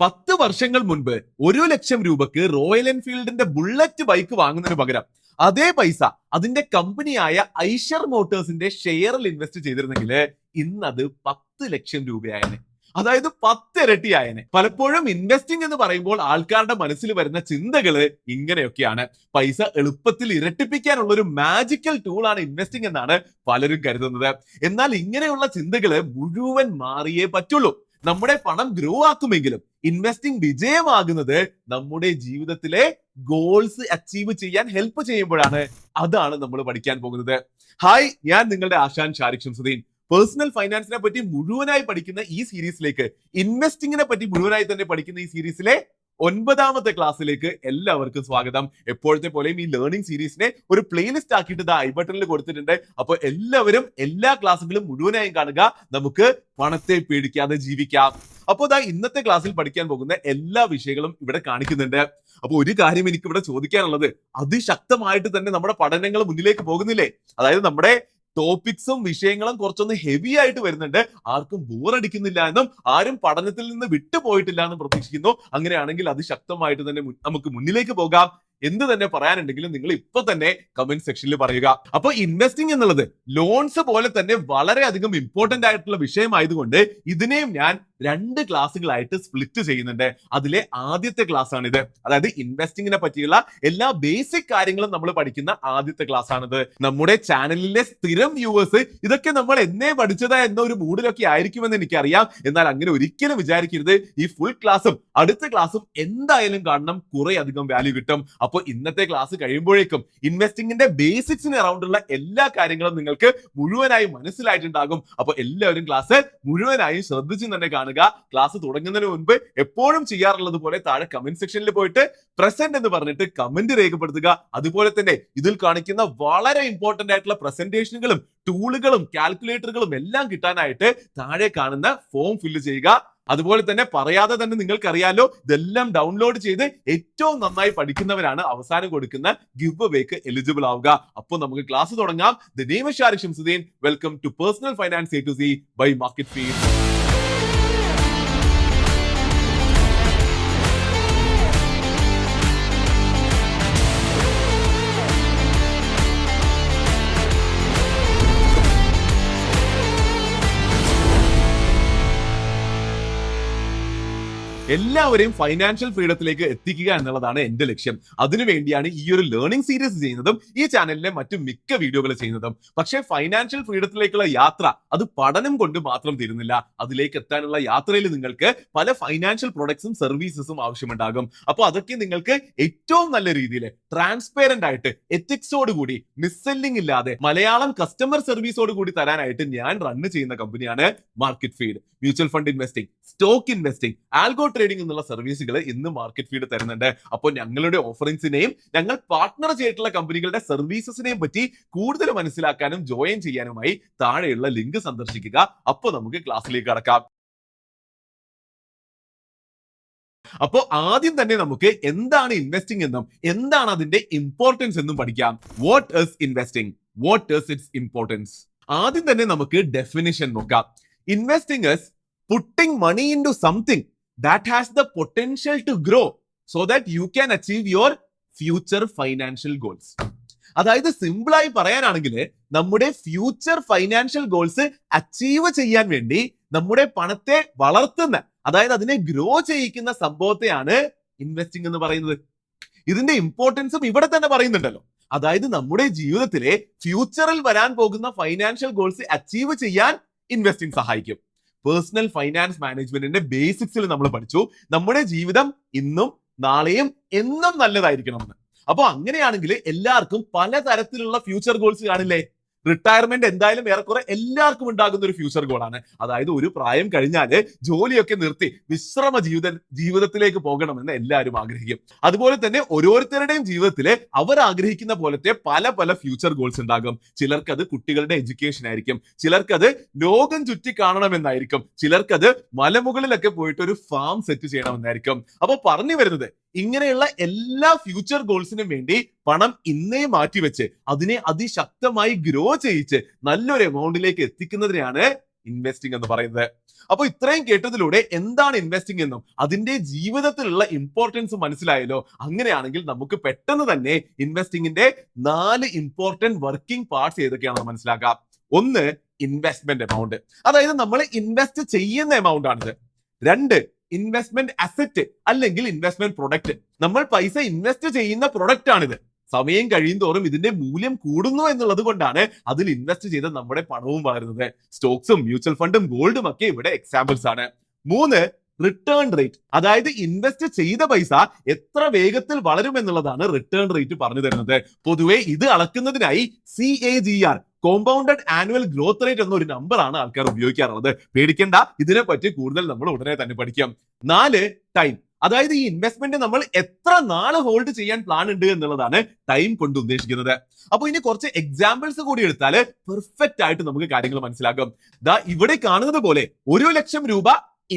10 വർഷങ്ങൾ മുൻപ് 1,00,000 രൂപക്ക് റോയൽ എൻഫീൽഡിന്റെ ബുള്ളറ്റ് ബൈക്ക് വാങ്ങുന്നതിന് പകരം അതേ പൈസ അതിന്റെ കമ്പനിയായ ഐഷർ മോട്ടോഴ്സിന്റെ ഷെയറിൽ ഇൻവെസ്റ്റ് ചെയ്തിരുന്നെങ്കിൽ ഇന്നത് 10 ലക്ഷം രൂപയായനെ. അതായത് 10 ഇരട്ടിയായനെ. പലപ്പോഴും ഇൻവെസ്റ്റിംഗ് എന്ന് പറയുമ്പോൾ ആൾക്കാരുടെ മനസ്സിൽ വരുന്ന ചിന്തകള് ഇങ്ങനെയൊക്കെയാണ്. പൈസ എളുപ്പത്തിൽ ഇരട്ടിപ്പിക്കാനുള്ള ഒരു മാജിക്കൽ ടൂളാണ് ഇൻവെസ്റ്റിംഗ് എന്നാണ് പലരും കരുതുന്നത്. എന്നാൽ ഇങ്ങനെയുള്ള ചിന്തകള് മുഴുവൻ മാറിയേ പറ്റുള്ളൂ. നമ്മുടെ പണം ഗ്രോ ആക്കുമെങ്കിലും ഇൻവെസ്റ്റിംഗ് വിജയമാകുന്നത് നമ്മുടെ ജീവിതത്തിലെ ഗോൾസ് അച്ചീവ് ചെയ്യാൻ ഹെൽപ്പ് ചെയ്യുമ്പോഴാണ്. അതാണ് നമ്മൾ പഠിക്കാൻ പോകുന്നത്. ഹായ്, ഞാൻ നിങ്ങളുടെ ആശാൻ ഷാരിഖ് ഷംസുദ്ദീൻ. പേഴ്സണൽ ഫൈനാൻസിനെ പറ്റി മുഴുവനായി പഠിക്കുന്ന ഈ സീരീസിലേക്ക്, ഇൻവെസ്റ്റിംഗിനെ പറ്റി മുഴുവനായി തന്നെ പഠിക്കുന്ന ഈ സീരീസിലെ 9ാമത്തെ ക്ലാസ്സിലേക്ക് എല്ലാവർക്കും സ്വാഗതം. എപ്പോഴത്തെ പോലെയും ഈ ലേണിംഗ് സീരീസിനെ ഒരു പ്ലേലിസ്റ്റ് ആക്കിയിട്ട് ഐ ബട്ടണിൽ കൊടുത്തിട്ടുണ്ട്. അപ്പോൾ എല്ലാവരും എല്ലാ ക്ലാസ്സുകളും മുഴുവനായും കാണുക. നമുക്ക് പണത്തെ പേടിക്കാതെ ജീവിക്കാം. അപ്പോൾ ഇന്നത്തെ ക്ലാസ്സിൽ പഠിക്കാൻ പോകുന്ന എല്ലാ വിഷയങ്ങളും ഇവിടെ കാണിക്കുന്നുണ്ട്. അപ്പൊ ഒരു കാര്യം എനിക്ക് ഇവിടെ ചോദിക്കാനുള്ളത്, അതിശക്തമായിട്ട് തന്നെ നമ്മുടെ പഠനങ്ങൾ മുന്നിലേക്ക് പോകുന്നില്ലേ? അതായത് നമ്മുടെ ടോപ്പിക്സും വിഷയങ്ങളും കുറച്ചൊന്ന് ഹെവി ആയിട്ട് വരുന്നുണ്ട്. ആർക്കും ബോറടിക്കുന്നില്ല എന്നും ആരും പഠനത്തിൽ നിന്ന് വിട്ടുപോയിട്ടില്ല എന്നും പ്രതീക്ഷിക്കുന്നു. അങ്ങനെയാണെങ്കിൽ അതിശക്തമായിട്ട് തന്നെ നമുക്ക് മുന്നിലേക്ക് പോകാം. എന്ത് തന്നെ പറയാനുണ്ടെങ്കിലും നിങ്ങൾ ഇപ്പൊ തന്നെ കമന്റ് സെക്ഷനിൽ പറയുക. അപ്പൊ ഇൻവെസ്റ്റിംഗ് എന്നുള്ളത് ലോൺസ് പോലെ തന്നെ വളരെയധികം ഇമ്പോർട്ടന്റ് ആയിട്ടുള്ള വിഷയമായതുകൊണ്ട് ഇതിനെയും ഞാൻ 2 ക്ലാസ്സുകളായിട്ട് സ്പ്ലിറ്റ് ചെയ്യുന്നുണ്ട്. അതിലെ ആദ്യത്തെ ക്ലാസ് ആണിത്. അതായത് ഇൻവെസ്റ്റിംഗിനെ പറ്റിയുള്ള എല്ലാ ബേസിക് കാര്യങ്ങളും നമ്മൾ പഠിക്കുന്ന ആദ്യത്തെ ക്ലാസ് ആണിത്. നമ്മുടെ ചാനലിലെ സ്ഥിരം വ്യൂവേഴ്സ് ഇതൊക്കെ നമ്മൾ എന്നേ പഠിച്ചതാ എന്ന ഒരു മൂഡിലൊക്കെ ആയിരിക്കുമെന്ന് എനിക്കറിയാം. എന്നാൽ അങ്ങനെ ഒരിക്കലും വിചാരിക്കരുത്. ഈ ഫുൾ ക്ലാസ്സും അടുത്ത ക്ലാസ്സും എന്തായാലും കാണണം. കുറെ അധികം വാല്യൂ കിട്ടും. അപ്പോൾ ഇന്നത്തെ ക്ലാസ് കഴിയുമ്പോഴേക്കും ഇൻവെസ്റ്റിംഗിന്റെ ബേസിക്സിന് അറൗണ്ടുള്ള എല്ലാ കാര്യങ്ങളും നിങ്ങൾക്ക് മുഴുവനായി മനസ്സിലായിട്ടുണ്ടാകും. അപ്പോൾ എല്ലാവരും ക്ലാസ് മുഴുവനായും ശ്രദ്ധിച്ചു തന്നെ കാണുക. ക്ലാസ് തുടങ്ങുന്നതിന് മുൻപ് എപ്പോഴും ചെയ്യാറുള്ളത് പോലെ താഴെ കമന്റ് സെക്ഷനിൽ പോയിട്ട് പ്രസന്റ് എന്ന് പറഞ്ഞിട്ട് കമന്റ് രേഖപ്പെടുത്തുക. അതുപോലെ തന്നെ ഇതിൽ കാണിക്കുന്ന വളരെ ഇമ്പോർട്ടന്റ് ആയിട്ടുള്ള പ്രസന്റേഷനുകളും ടൂളുകളും കാൽക്കുലേറ്ററുകളും എല്ലാം കിട്ടാനായിട്ട് താഴെ കാണുന്ന ഫോം ഫില്ല് ചെയ്യുക. അതുപോലെ തന്നെ പറയാതെ തന്നെ നിങ്ങൾക്കറിയാലോ, ഇതെല്ലാം ഡൗൺലോഡ് ചെയ്ത് ഏറ്റവും നന്നായി പഠിക്കുന്നവരാണ് അവസാനം കൊടുക്കുന്ന ഗിവ് അവേക്ക് എലിജിബിൾ ആവുക. അപ്പോൾ നമുക്ക് ക്ലാസ് തുടങ്ങാം. The name is Shariq Shamsuddin. Welcome to personal finance A to Z by Marketfeed. എല്ലാവരെയും ഫൈനാൻഷ്യൽ ഫ്രീഡത്തിലേക്ക് എത്തിക്കുക എന്നുള്ളതാണ് എന്റെ ലക്ഷ്യം. അതിനുവേണ്ടിയാണ് ഈ ഒരു ലേണിംഗ് സീരീസ് ചെയ്യുന്നതും ഈ ചാനലിലെ മറ്റു മിക്ക വീഡിയോകൾ ചെയ്യുന്നതും. പക്ഷേ ഫൈനാൻഷ്യൽ ഫ്രീഡത്തിലേക്കുള്ള യാത്ര അത് പഠനം കൊണ്ട് മാത്രം തീരുന്നില്ല. അതിലേക്ക് എത്താനുള്ള യാത്രയിൽ നിങ്ങൾക്ക് പല ഫൈനാൻഷ്യൽ പ്രൊഡക്ട്സും സർവീസസും ആവശ്യമുണ്ടാകും. അപ്പോൾ അതൊക്കെ നിങ്ങൾക്ക് ഏറ്റവും നല്ല രീതിയിൽ ട്രാൻസ്പെറന്റ് ആയിട്ട് എത്തിക്സോട് കൂടി മിസ്സെല്ലിംഗ് ഇല്ലാതെ മലയാളം കസ്റ്റമർ സർവീസോട് കൂടി തരാനായിട്ട് ഞാൻ റൺ ചെയ്യുന്ന കമ്പനിയാണ് market feed. Mutual fund investing, stock investing, algo trading എന്നുള്ള സർവീസുകൾ ഇന്ന് മാർക്കറ്റ് ഫീഡ് തരുന്നുണ്ട്. അപ്പോൾ ഞങ്ങളുടെ ഓഫറിംഗ്സിനെയും ഞങ്ങൾ പാർട്ട്ണർ ചെയ്തിട്ടുള്ള കമ്പനികളുടെ സർവീസസിനെയും പറ്റി കൂടുതൽ മനസ്സിലാക്കാനും ജോയിൻ ചെയ്യാനുമായി താഴെയുള്ള ലിങ്ക് സന്ദർശിക്കുക. അപ്പോൾ നമുക്ക് ക്ലാസ്സിലേക്ക് കടക്കാം. അപ്പോൾ ആദ്യം തന്നെ നമുക്ക് എന്താണ് ഇൻവെസ്റ്റിംഗ് എന്നും എന്താണ് അതിന്റെ ഇമ്പോർട്ടൻസ് എന്നും പഠിക്കാം. What is investing? What is it's importance? ആദ്യം തന്നെ നമുക്ക് ഡെഫിനിഷൻ നോക്കാം. Investing is putting money into something that has the potential to grow so that you can achieve your future financial goals. അതായത് സിമ്പിൾ ആയി പറയാനാണെങ്കിൽ നമ്മുടെ ഫ്യൂച്ചർ ഫൈനാൻഷ്യൽ ഗോൾസ് അച്ചീവ് ചെയ്യാൻ വേണ്ടി നമ്മുടെ പണത്തെ വളർത്തുന്ന, അതായത് അതിനെ ഗ്രോ ചെയ്യിക്കുന്ന സംഭവത്തെയാണ് ഇൻവെസ്റ്റിംഗ് എന്ന് പറയുന്നത്. ഇതിന്റെ ഇമ്പോർട്ടൻസും ഇവിടെ തന്നെ പറയുന്നുണ്ടല്ലോ. അതായത് നമ്മുടെ ജീവിതത്തിലെ ഫ്യൂച്ചറിൽ വരാൻ പോകുന്ന ഫൈനാൻഷ്യൽ ഗോൾസ് അച്ചീവ് ചെയ്യാൻ ഇൻവെസ്റ്റിംഗ് സഹായിക്കും. പേഴ്സണൽ ഫൈനാൻസ് മാനേജ്മെന്റിന്റെ ബേസിക്സിൽ നമ്മൾ പഠിച്ചു നമ്മുടെ ജീവിതം ഇന്നും നാളെയും എന്നും നല്ലതായിരിക്കണമെന്ന്. അപ്പൊ അങ്ങനെയാണെങ്കിൽ എല്ലാവർക്കും പലതരത്തിലുള്ള ഫ്യൂച്ചർ ഗോൾസ് കാണില്ലേ? റിട്ടയർമെന്റ് എന്തായാലും ഏറെക്കുറെ എല്ലാവർക്കും ഉണ്ടാകുന്ന ഒരു ഫ്യൂച്ചർ ഗോളാണ്. അതായത് ഒരു പ്രായം കഴിഞ്ഞാല് ജോലിയൊക്കെ നിർത്തി വിശ്രമ ജീവിതത്തിലേക്ക് പോകണമെന്ന് എല്ലാവരും ആഗ്രഹിക്കും. അതുപോലെ തന്നെ ഓരോരുത്തരുടെയും ജീവിതത്തില് അവർ ആഗ്രഹിക്കുന്ന പോലത്തെ പല പല ഫ്യൂച്ചർ ഗോൾസ് ഉണ്ടാകും. ചിലർക്കത് കുട്ടികളുടെ എഡ്യൂക്കേഷൻ ആയിരിക്കും, ചിലർക്കത് ലോകം ചുറ്റി കാണണമെന്നായിരിക്കും, ചിലർക്കത് മലമുകളിലൊക്കെ പോയിട്ട് ഒരു ഫാം സെറ്റ് ചെയ്യണമെന്നായിരിക്കും. അപ്പൊ പറഞ്ഞു വരുന്നത്, ഇങ്ങനെയുള്ള എല്ലാ ഫ്യൂച്ചർ ഗോൾസിനും വേണ്ടി പണം ഇന്നേ മാറ്റിവെച്ച് അതിനെ അതിശക്തമായി ഗ്രോ ചെയ്യിച്ച് നല്ലൊരു എമൗണ്ടിലേക്ക് എത്തിക്കുന്നതിനെയാണ് ഇൻവെസ്റ്റിംഗ് എന്ന് പറയുന്നത്. അപ്പോൾ ഇത്രയും കേട്ടതിലൂടെ എന്താണ് ഇൻവെസ്റ്റിംഗ് എന്നും അതിന്റെ ജീവിതത്തിലുള്ള ഇമ്പോർട്ടൻസ് മനസ്സിലായല്ലോ. അങ്ങനെയാണെങ്കിൽ നമുക്ക് പെട്ടെന്ന് തന്നെ ഇൻവെസ്റ്റിംഗിന്റെ 4 ഇമ്പോർട്ടന്റ് വർക്കിംഗ് പാർട്സ് ഏതൊക്കെയാണെന്ന് മനസ്സിലാക്കാം. ഒന്ന്, ഇൻവെസ്റ്റ്മെന്റ് എമൗണ്ട്, അതായത് നമ്മൾ ഇൻവെസ്റ്റ് ചെയ്യുന്ന എമൗണ്ട് ആണിത്. 2, ഇൻവെസ്റ്റ്മെന്റ് അസറ്റ് അല്ലെങ്കിൽ ഇൻവെസ്റ്റ്മെന്റ് പ്രൊഡക്റ്റ്, നമ്മൾ പൈസ ഇൻവെസ്റ്റ് ചെയ്യുന്ന പ്രൊഡക്റ്റ് ആണിത്. സമയം കഴിയുന്തോറും ഇതിന്റെ മൂല്യം കൂടുന്നു എന്നുള്ളത് കൊണ്ടാണ് അതിൽ ഇൻവെസ്റ്റ് ചെയ്ത നമ്മുടെ പണവും വളരുന്നത്. സ്റ്റോക്സും മ്യൂച്വൽ ഫണ്ടും ഗോൾഡും ഒക്കെ ഇവിടെ എക്സാമ്പിൾസ് ആണ്. 3, റിട്ടേൺ റേറ്റ്, അതായത് ഇൻവെസ്റ്റ് ചെയ്ത പൈസ എത്ര വേഗത്തിൽ വളരും എന്നുള്ളതാണ് റിട്ടേൺ റേറ്റ് പറഞ്ഞു തരുന്നത്. പൊതുവെ ഇത് അളക്കുന്നതിനായി CAGR, compounded annual growth rate എന്നൊരു നമ്പർ ആണ് ആൾക്കാർ ഉപയോഗിക്കാറുള്ളത്. പേടിക്കേണ്ട, ഇതിനെപ്പറ്റി കൂടുതൽ നമ്മൾ ഉടനെ തന്നെ പഠിക്കാം. 4, ടൈം, അതായത് ഈ ഇൻവെസ്റ്റ്മെന്റ് നമ്മൾ എത്ര നാള് ഹോൾഡ് ചെയ്യാൻ പ്ലാൻ ഉണ്ട് എന്നുള്ളതാണ് ടൈം കൊണ്ട് ഉദ്ദേശിക്കുന്നത്. അപ്പൊ ഇനി കുറച്ച് എക്സാമ്പിൾസ് കൂടി എടുത്താൽ പെർഫെക്റ്റ് ആയിട്ട് നമുക്ക് കാര്യങ്ങൾ മനസ്സിലാക്കും. ദാ ഇവിടെ കാണുന്നത് പോലെ 1 ലക്ഷം രൂപ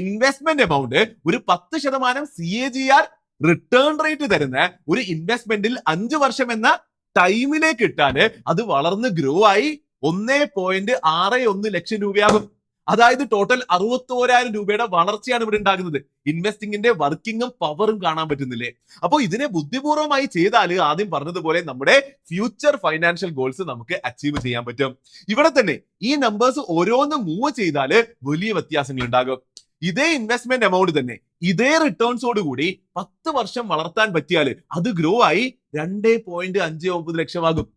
ഇൻവെസ്റ്റ്മെന്റ് എമൗണ്ട്, ഒരു 10% CAGR റിട്ടേൺ റേറ്റ് തരുന്ന ഒരു ഇൻവെസ്റ്റ്മെന്റിൽ 5 വർഷം എന്ന ടൈമിലേക്ക് ഇട്ടാല് അത് വളർന്ന് ഗ്രോ ആയി 1.61 ലക്ഷം രൂപയാകും. അതായത് ടോട്ടൽ 61,000 രൂപയുടെ വളർച്ചയാണ് ഇവിടെ ഉണ്ടാകുന്നത്. ഇൻവെസ്റ്റിംഗിന്റെ വർക്കിങ്ങും പവറും കാണാൻ പറ്റുന്നില്ലേ? അപ്പോൾ ഇതിനെ ബുദ്ധിപൂർവമായി ചെയ്താൽ ആദ്യം പറഞ്ഞതുപോലെ നമ്മുടെ ഫ്യൂച്ചർ ഫൈനാൻഷ്യൽ ഗോൾസ് നമുക്ക് അച്ചീവ് ചെയ്യാൻ പറ്റും. ഇവിടെ തന്നെ ഈ നമ്പേഴ്സ് ഓരോന്ന് മൂവ് ചെയ്താൽ വലിയ വ്യത്യാസങ്ങൾ ഉണ്ടാകും. ഇതേ ഇൻവെസ്റ്റ്മെന്റ് എമൗണ്ട് തന്നെ ഇതേ റിട്ടേൺസോട് കൂടി 10 വർഷം വളർത്താൻ പറ്റിയാൽ അത് ഗ്രോ ആയി 2.59 ലക്ഷമാകും.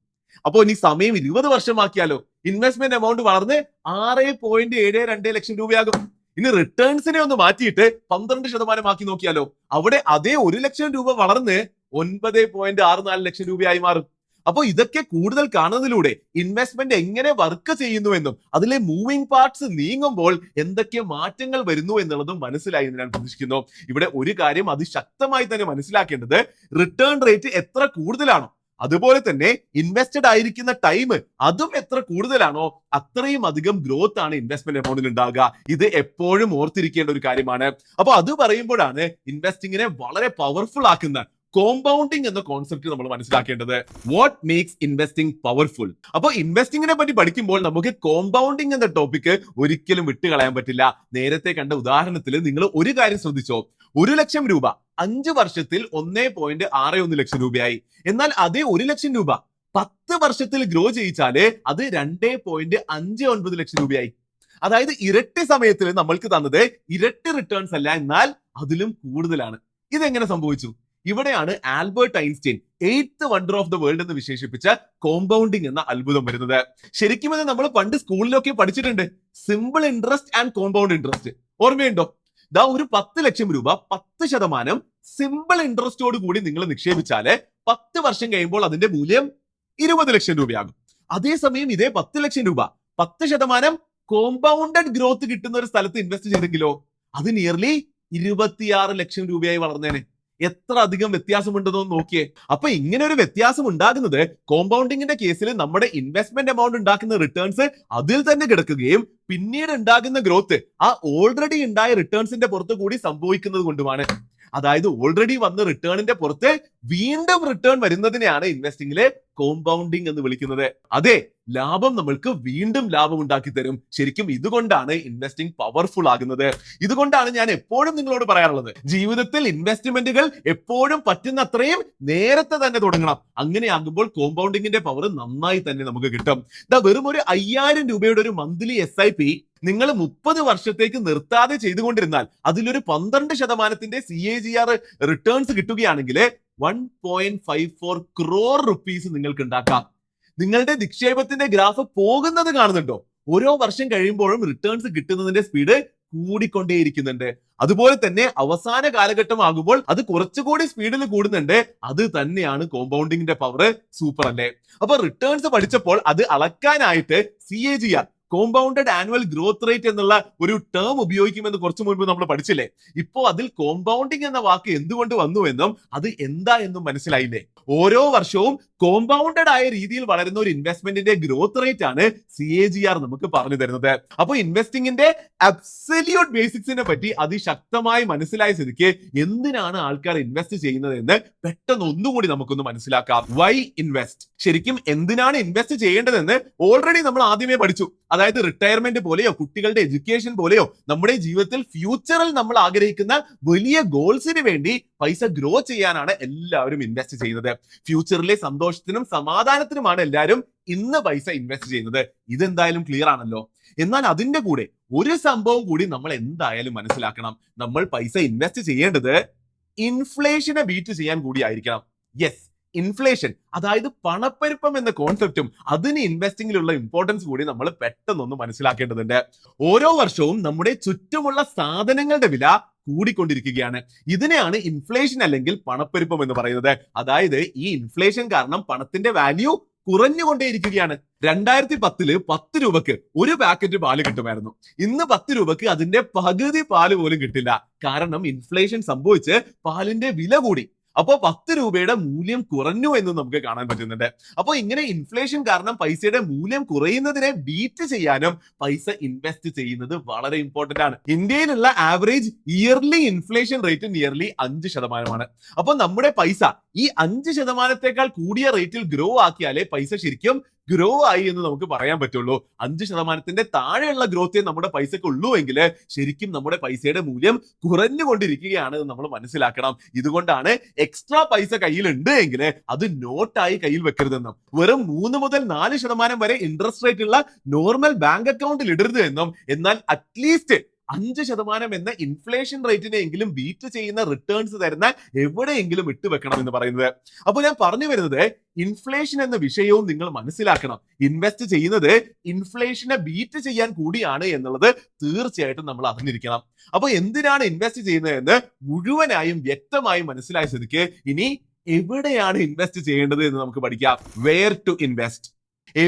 അപ്പോ ഇനി സമയം 20 വർഷമാക്കിയാലോ ഇൻവെസ്റ്റ്മെന്റ് എമൗണ്ട് വളർന്ന് 6.72 ലക്ഷം രൂപയാകും. ഇനി റിട്ടേൺസിനെ ഒന്ന് മാറ്റിയിട്ട് 12% ആക്കി നോക്കിയാലോ, അവിടെ അതേ 1 ലക്ഷം രൂപ വളർന്ന് 9.64 ലക്ഷം രൂപയായി മാറും. അപ്പൊ ഇതൊക്കെ കൂടുതൽ കാണുന്നതിലൂടെ ഇൻവെസ്റ്റ്മെന്റ് എങ്ങനെ വർക്ക് ചെയ്യുന്നുവെന്നും അതിലെ മൂവിംഗ് പാർട്സ് നീങ്ങുമ്പോൾ എന്തൊക്കെ മാറ്റങ്ങൾ വരുന്നു എന്നുള്ളതും മനസ്സിലായി എന്ന് ഞാൻ പ്രതീക്ഷിക്കുന്നു. ഇവിടെ ഒരു കാര്യം അതിശക്തമായി തന്നെ മനസ്സിലാക്കേണ്ടത്, റിട്ടേൺ റേറ്റ് എത്ര കൂടുതലാണോ അതുപോലെ തന്നെ ഇൻവെസ്റ്റഡ് ആയിരിക്കുന്ന ടൈം അതും എത്ര കൂടുതലാണോ അത്രയും അധികം ഗ്രോത്ത് ആണ് ഇൻവെസ്റ്റ്മെന്റ് എമൗണ്ടിൽ ഉണ്ടാകുക. ഇത് എപ്പോഴും ഓർത്തിരിക്കേണ്ട ഒരു കാര്യമാണ്. അപ്പൊ അത് പറയുമ്പോഴാണ് ഇൻവെസ്റ്റിങ്ങിനെ വളരെ പവർഫുൾ ആക്കുന്ന കോമ്പൗണ്ടിങ് എന്ന കോൺസെപ്റ്റ് നമ്മൾ മനസ്സിലാക്കേണ്ടത്. What makes investing powerful? അപ്പോൾ ഇൻവെസ്റ്റിങ്ങിനെ പറ്റി പഠിക്കുമ്പോൾ നമുക്ക് കോമ്പൗണ്ടിങ് എന്ന ടോപ്പിക് ഒരിക്കലും വിട്ടുകളയാൻ പറ്റില്ല. നേരത്തെ കണ്ട ഉദാഹരണത്തിൽ നിങ്ങൾ ഒരു കാര്യം ശ്രദ്ധിച്ചോ, 1 ലക്ഷം രൂപ 5 വർഷത്തിൽ 1.61 ലക്ഷം രൂപയായി. എന്നാൽ അതേ 1 ലക്ഷം രൂപ 10 വർഷത്തിൽ ഗ്രോ ചെയ്യിച്ചാല് അത് 2.59 ലക്ഷം രൂപയായി. അതായത് ഇരട്ടി സമയത്തിൽ നമ്മൾക്ക് തന്നത് ഇരട്ടി റിട്ടേൺസ് അല്ല, എന്നാൽ അതിലും കൂടുതലാണ്. ഇതെങ്ങനെ സംഭവിച്ചു? ഇവിടെയാണ് Albert Einstein 8th wonder of the world എന്ന് വിശേഷിപ്പിച്ച കോമ്പൗണ്ടിങ് എന്ന അത്ഭുതം വരുന്നത്. ശരിക്കും ഇത് നമ്മൾ പണ്ട് സ്കൂളിലൊക്കെ പഠിച്ചിട്ടുണ്ട്, simple interest and compound interest. ഓർമ്മയുണ്ടോ? ദാ ഒരു 10 ലക്ഷം രൂപ 10% സിമ്പിൾ ഇൻട്രസ്റ്റോട് കൂടി നിങ്ങൾ നിക്ഷേപിച്ചാല് 10 വർഷം കഴിയുമ്പോൾ അതിന്റെ മൂല്യം 20 ലക്ഷം രൂപയാകും. അതേസമയം ഇതേ 10 ലക്ഷം രൂപ 10% കോമ്പൗണ്ടഡ് ഗ്രോത്ത് കിട്ടുന്ന ഒരു സ്ഥലത്ത് ഇൻവെസ്റ്റ് ചെയ്തെങ്കിലോ അത് നിയർലി 26 ലക്ഷം രൂപയായി വളർന്നേനെ. എത്ര അധികം വ്യത്യാസമുണ്ടെന്ന് നോക്കിയേ. അപ്പൊ ഇങ്ങനെ ഒരു വ്യത്യാസം ഉണ്ടാകുന്നത് കോമ്പൗണ്ടിങ്ങിന്റെ കേസിൽ നമ്മുടെ ഇൻവെസ്റ്റ്മെന്റ് എമൗണ്ട് ഉണ്ടാക്കുന്ന റിട്ടേൺസ് അതിൽ തന്നെ കിടക്കുകയും പിന്നീട് ഉണ്ടാകുന്ന ഗ്രോത്ത് ആ ഓൾറെഡി ഉണ്ടായ റിട്ടേൺസിന്റെ പുറത്ത് കൂടി സംഭവിക്കുന്നത് കൊണ്ടുമാണ്. അതായത് ഓൾറെഡി വന്ന റിട്ടേണിന്റെ പുറത്ത് വീണ്ടും റിട്ടേൺ വരുന്നതിനെയാണ് ഇൻവെസ്റ്റിംഗിലെ കോമ്പൗണ്ടിങ് എന്ന് വിളിക്കുന്നത്. അതെ, ലാഭം നമ്മൾക്ക് വീണ്ടും ലാഭം ഉണ്ടാക്കി തരും. ശരിക്കും ഇതുകൊണ്ടാണ് ഇൻവെസ്റ്റിംഗ് പവർഫുൾ ആകുന്നത്. ഇതുകൊണ്ടാണ് ഞാൻ എപ്പോഴും നിങ്ങളോട് പറയാറുള്ളത്, ജീവിതത്തിൽ ഇൻവെസ്റ്റ്മെന്റുകൾ എപ്പോഴും പറ്റുന്ന അത്രയും നേരത്തെ തന്നെ തുടങ്ങണം. അങ്ങനെയാകുമ്പോൾ കോമ്പൗണ്ടിങ്ങിന്റെ പവർ നന്നായി തന്നെ നമുക്ക് കിട്ടും. വെറും ഒരു 5000 രൂപയുടെ ഒരു മന്ത്ലി SIP നിങ്ങൾ 30 വർഷത്തേക്ക് നിർത്താതെ ചെയ്തുകൊണ്ടിരുന്നാൽ അതിലൊരു 12% CAGR റിട്ടേൺസ് കിട്ടുകയാണെങ്കിൽ 1.54 crore rupees നിങ്ങൾക്ക് ഉണ്ടാക്കാം. നിങ്ങളുടെ നിക്ഷേപത്തിന്റെ ഗ്രാഫ് പോകുന്നത് കാണുന്നുണ്ടോ? ഓരോ വർഷം കഴിയുമ്പോഴും റിട്ടേൺസ് കിട്ടുന്നതിന്റെ സ്പീഡ് കൂടിക്കൊണ്ടേയിരിക്കുന്നുണ്ട്. അതുപോലെ തന്നെ അവസാന കാലഘട്ടം ആകുമ്പോൾ അത് കുറച്ചുകൂടി സ്പീഡിൽ കൂടുന്നുണ്ട്. അത് തന്നെയാണ് കോമ്പൗണ്ടിങ്ങിന്റെ പവർ. സൂപ്പർ അല്ലേ? അപ്പൊ റിട്ടേൺസ് പഠിച്ചപ്പോൾ അത് അളക്കാനായിട്ട് CAGR, compounded annual growth rate എന്നുള്ള ഒരു ടേം ഉപയോഗിക്കുമെന്ന് കുറച്ചു മുൻപ് നമ്മൾ പഠിച്ചില്ലേ? ഇപ്പോ അതിൽ കോമ്പൗണ്ടിങ് എന്ന വാക്ക് എന്തുകൊണ്ട് വന്നു എന്നും അത് എന്താ എന്നും മനസ്സിലായില്ലേ? ഓരോ വർഷവും കോമ്പൗണ്ടഡ് ആയ രീതിയിൽ വളരുന്ന ഒരു ഇൻവെസ്റ്റ്മെന്റിന്റെ ഗ്രോത്ത് റേറ്റ് ആണ് CAGR നമുക്ക് പറഞ്ഞു തരുന്നത്. അപ്പൊ ഇൻവെസ്റ്റിംഗിന്റെ അബ്സല്യൂട്ട് ബേസിക്സിനെ പറ്റി അതിശക്തമായി മനസ്സിലായ സ്ഥിതിക്ക് എന്തിനാണ് ആൾക്കാർ ഇൻവെസ്റ്റ് ചെയ്യുന്നത് എന്ന് പെട്ടെന്ന് ഒന്നുകൂടി നമുക്കൊന്ന് മനസ്സിലാക്കാം. Why invest? ശരിക്കും എന്തിനാണ് ഇൻവെസ്റ്റ് ചെയ്യേണ്ടതെന്ന് ഓൾറെഡി നമ്മൾ ആദ്യമേ പഠിച്ചു. അതായത് റിട്ടയർമെന്റ് പോലെയോ കുട്ടികളുടെ എഡ്യൂക്കേഷൻ പോലെയോ നമ്മുടെ ജീവിതത്തിൽ ഫ്യൂച്ചറിൽ നമ്മൾ ആഗ്രഹിക്കുന്ന വലിയ ഗോൾസിന് വേണ്ടി പൈസ ഗ്രോ ചെയ്യാനാണ് എല്ലാവരും ഇൻവെസ്റ്റ് ചെയ്യുന്നത്. ഫ്യൂച്ചറിലെ സന്തോഷത്തിനും സമാധാനത്തിനുമാണ് എല്ലാവരും ഇന്ന് പൈസ ഇൻവെസ്റ്റ് ചെയ്യുന്നത്. ഇതെന്തായാലും ക്ലിയർ ആണല്ലോ. എന്നാൽ അതിന്റെ കൂടെ ഒരു സംഭവം കൂടി നമ്മൾ എന്തായാലും മനസ്സിലാക്കണം. നമ്മൾ പൈസ ഇൻവെസ്റ്റ് ചെയ്യേണ്ടത് ഇൻഫ്ലേഷനെ ബീറ്റ് ചെയ്യാൻ കൂടി ആയിരിക്കണം. യെസ്, ഇൻഫ്ലേഷൻ, അതായത് പണപ്പെരുപ്പം എന്ന കോൺസെപ്റ്റും അതിന് ഇൻവെസ്റ്റിംഗിലുള്ള ഇമ്പോർട്ടൻസ് കൂടി നമ്മൾ പെട്ടെന്നൊന്ന് മനസ്സിലാക്കേണ്ടതുണ്ട്. ഓരോ വർഷവും നമ്മുടെ ചുറ്റുമുള്ള സാധനങ്ങളുടെ വില കൂടിക്കൊണ്ടിരിക്കുകയാണ്. ഇതിനെയാണ് ഇൻഫ്ലേഷൻ അല്ലെങ്കിൽ പണപ്പെരുപ്പം എന്ന് പറയുന്നത്. അതായത് ഈ ഇൻഫ്ലേഷൻ കാരണം പണത്തിന്റെ വാല്യൂ കുറഞ്ഞുകൊണ്ടേയിരിക്കുകയാണ്. 2010 10 രൂപക്ക് ഒരു പാക്കറ്റ് പാല് കിട്ടുമായിരുന്നു. ഇന്ന് 10 രൂപക്ക് അതിന്റെ പകുതി പാല് പോലും കിട്ടില്ല. കാരണം ഇൻഫ്ലേഷൻ സംഭവിച്ച് പാലിന്റെ വില കൂടി. അപ്പോൾ 10 രൂപയുടെ മൂല്യം കുറഞ്ഞു എന്ന് നമുക്ക് കാണാൻ പറ്റുന്നുണ്ട്. അപ്പോൾ ഇങ്ങനെ ഇൻഫ്ലേഷൻ കാരണം പൈസയുടെ മൂല്യം കുറയുന്നതിനെ ബീറ്റ് ചെയ്യാനും പൈസ ഇൻവെസ്റ്റ് ചെയ്യുന്നത് വളരെ ഇമ്പോർട്ടന്റ് ആണ്. ഇന്ത്യയിലുള്ള average yearly inflation rate nearly 5%. അപ്പോൾ നമ്മുടെ പൈസ ഈ 5%-ത്തേക്കാൾ കൂടിയ റേറ്റിൽ ഗ്രോ ആക്കിയാലേ പൈസ ശരിക്കും ഗ്രോ ആയി എന്ന് നമുക്ക് പറയാൻ പറ്റുള്ളൂ. 5%-ത്തിന്റെ താഴെയുള്ള ഗ്രോത്തേ നമ്മുടെ പൈസക്ക് ഉള്ളൂ എങ്കിൽ ശരിക്കും നമ്മുടെ പൈസയുടെ മൂല്യം കുറഞ്ഞുകൊണ്ടിരിക്കുകയാണ് എന്ന് നമ്മൾ മനസ്സിലാക്കണം. ഇതുകൊണ്ടാണ് എക്സ്ട്രാ പൈസ കയ്യിലുണ്ട് എങ്കിൽ അത് നോട്ടായി കയ്യിൽ വെക്കരുതെന്നും വെറും 3 മുതൽ 4% വരെ ഇൻട്രസ്റ്റ് റേറ്റ് ഉള്ള നോർമൽ ബാങ്ക് അക്കൗണ്ടിൽ ഇടരുത് എന്നും എന്നാൽ അറ്റ്ലീസ്റ്റ് 5% എന്ന ഇൻഫ്ലേഷൻ റേറ്റിനെ എങ്കിലും ബീറ്റ് ചെയ്യുന്ന റിട്ടേൺസ് തരുന്ന എവിടെയെങ്കിലും ഇട്ട് വെക്കണം എന്ന് പറയുന്നത്. അപ്പോൾ ഞാൻ പറഞ്ഞു വരുന്നത് ഇൻഫ്ലേഷൻ എന്ന വിഷയവും നിങ്ങൾ മനസ്സിലാക്കണം. ഇൻവെസ്റ്റ് ചെയ്യുന്നത് ഇൻഫ്ലേഷനെ ബീറ്റ് ചെയ്യാൻ കൂടിയാണ് എന്നുള്ളത് തീർച്ചയായിട്ടും നമ്മൾ അറിഞ്ഞിരിക്കണം. അപ്പോൾ എന്തിനാണ് ഇൻവെസ്റ്റ് ചെയ്യുന്നത് എന്ന് മുഴുവനായും വ്യക്തമായും മനസ്സിലായ സ്ഥിതിക്ക് ഇനി എവിടെയാണ് ഇൻവെസ്റ്റ് ചെയ്യേണ്ടത് എന്ന് നമുക്ക് പഠിക്കാം. വെയർ ടു ഇൻവെസ്റ്റ്,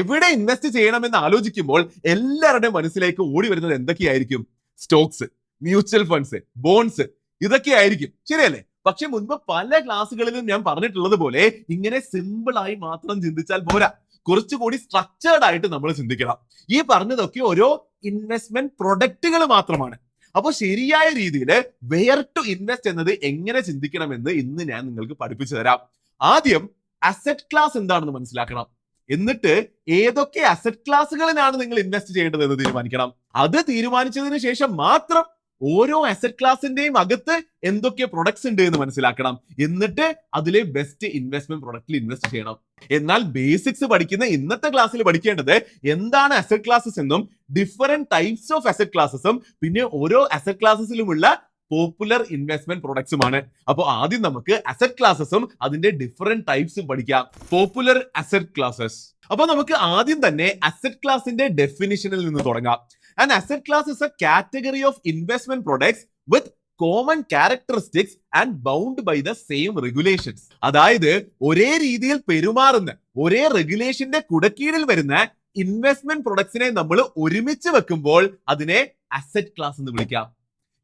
എവിടെ ഇൻവെസ്റ്റ് ചെയ്യണമെന്ന് ആലോചിക്കുമ്പോൾ എല്ലാവരുടെയും മനസ്സിലേക്ക് ഓടി വരുന്നത് എന്തൊക്കെയായിരിക്കും? സ്റ്റോക്സ്, മ്യൂച്വൽ ഫണ്ട്സ്, ബോൺസ്, ഇതൊക്കെ ആയിരിക്കും, ശരിയല്ലേ? പക്ഷെ മുൻപ് പല ക്ലാസ്സുകളിലും ഞാൻ പറഞ്ഞിട്ടുള്ളത് പോലെ ഇങ്ങനെ സിമ്പിൾ ആയി മാത്രം ചിന്തിച്ചാൽ പോരാ, കുറച്ചുകൂടി സ്ട്രക്ചേർഡ് ആയിട്ട് നമ്മൾ ചിന്തിക്കണം. ഈ പറഞ്ഞതൊക്കെ ഓരോ ഇൻവെസ്റ്റ്മെന്റ് പ്രൊഡക്റ്റുകൾ മാത്രമാണ്. അപ്പോൾ ശരിയായ രീതിയിൽ വെയർ ടു ഇൻവെസ്റ്റ് എന്നത് എങ്ങനെ ചിന്തിക്കണമെന്ന് ഇന്ന് ഞാൻ നിങ്ങൾക്ക് പഠിപ്പിച്ചു തരാം. ആദ്യം അസറ്റ് ക്ലാസ് എന്താണെന്ന് മനസ്സിലാക്കണം. എന്നിട്ട് ഏതൊക്കെ അസറ്റ് ക്ലാസ്സുകളിലാണ് നിങ്ങൾ ഇൻവെസ്റ്റ് ചെയ്യേണ്ടത് എന്ന് തീരുമാനിക്കണം. അത് തീരുമാനിച്ചതിന് ശേഷം മാത്രം ഓരോ അസറ്റ് ക്ലാസിന്റെയും അകത്ത് എന്തൊക്കെ പ്രൊഡക്ട്സ് ഉണ്ട് എന്ന് മനസ്സിലാക്കണം. എന്നിട്ട് അതിലെ ബെസ്റ്റ് ഇൻവെസ്റ്റ്മെന്റ് പ്രൊഡക്റ്റിൽ ഇൻവെസ്റ്റ് ചെയ്യണം. എന്നാൽ ബേസിക്സ് പഠിക്കുന്ന ഇന്നത്തെ ക്ലാസ്സിൽ പഠിക്കേണ്ടത് എന്താണ് അസറ്റ് ക്ലാസസ് എന്നും ഡിഫറെന്റ് ടൈപ്സ് ഓഫ് അസറ്റ് ക്ലാസസും പിന്നെ ഓരോ അസറ്റ് ക്ലാസസിലുമുള്ള പോപ്പുലർ ഇൻവെസ്റ്റ്മെന്റ് പ്രൊഡക്ട്സുമാണ്. അപ്പോൾ ആദ്യം നമുക്ക് അസറ്റ് ക്ലാസസും അതിന്റെ ഡിഫറെന്റ് ടൈപ്സും പഠിക്കാം. Popular asset classes. അപ്പൊ നമുക്ക് ആദ്യം തന്നെ അസറ്റ് ക്ലാസിന്റെ ഡെഫിനിഷനിൽ നിന്ന് തുടങ്ങാം. An asset class is a category of investment products with common characteristics and bound by the same regulations. അതായത് ഒരേ രീതിയിൽ പെരുമാറുന്ന ഒരേ റെഗുലേഷന്റെ കുടക്കീഴിൽ വരുന്ന ഇൻവെസ്റ്റ്മെന്റ് പ്രൊഡക്ട്സിനെ നമ്മൾ ഒരുമിച്ച് വെക്കുമ്പോൾ അതിനെ അസറ്റ് ക്ലാസ് എന്ന് വിളിക്കാം.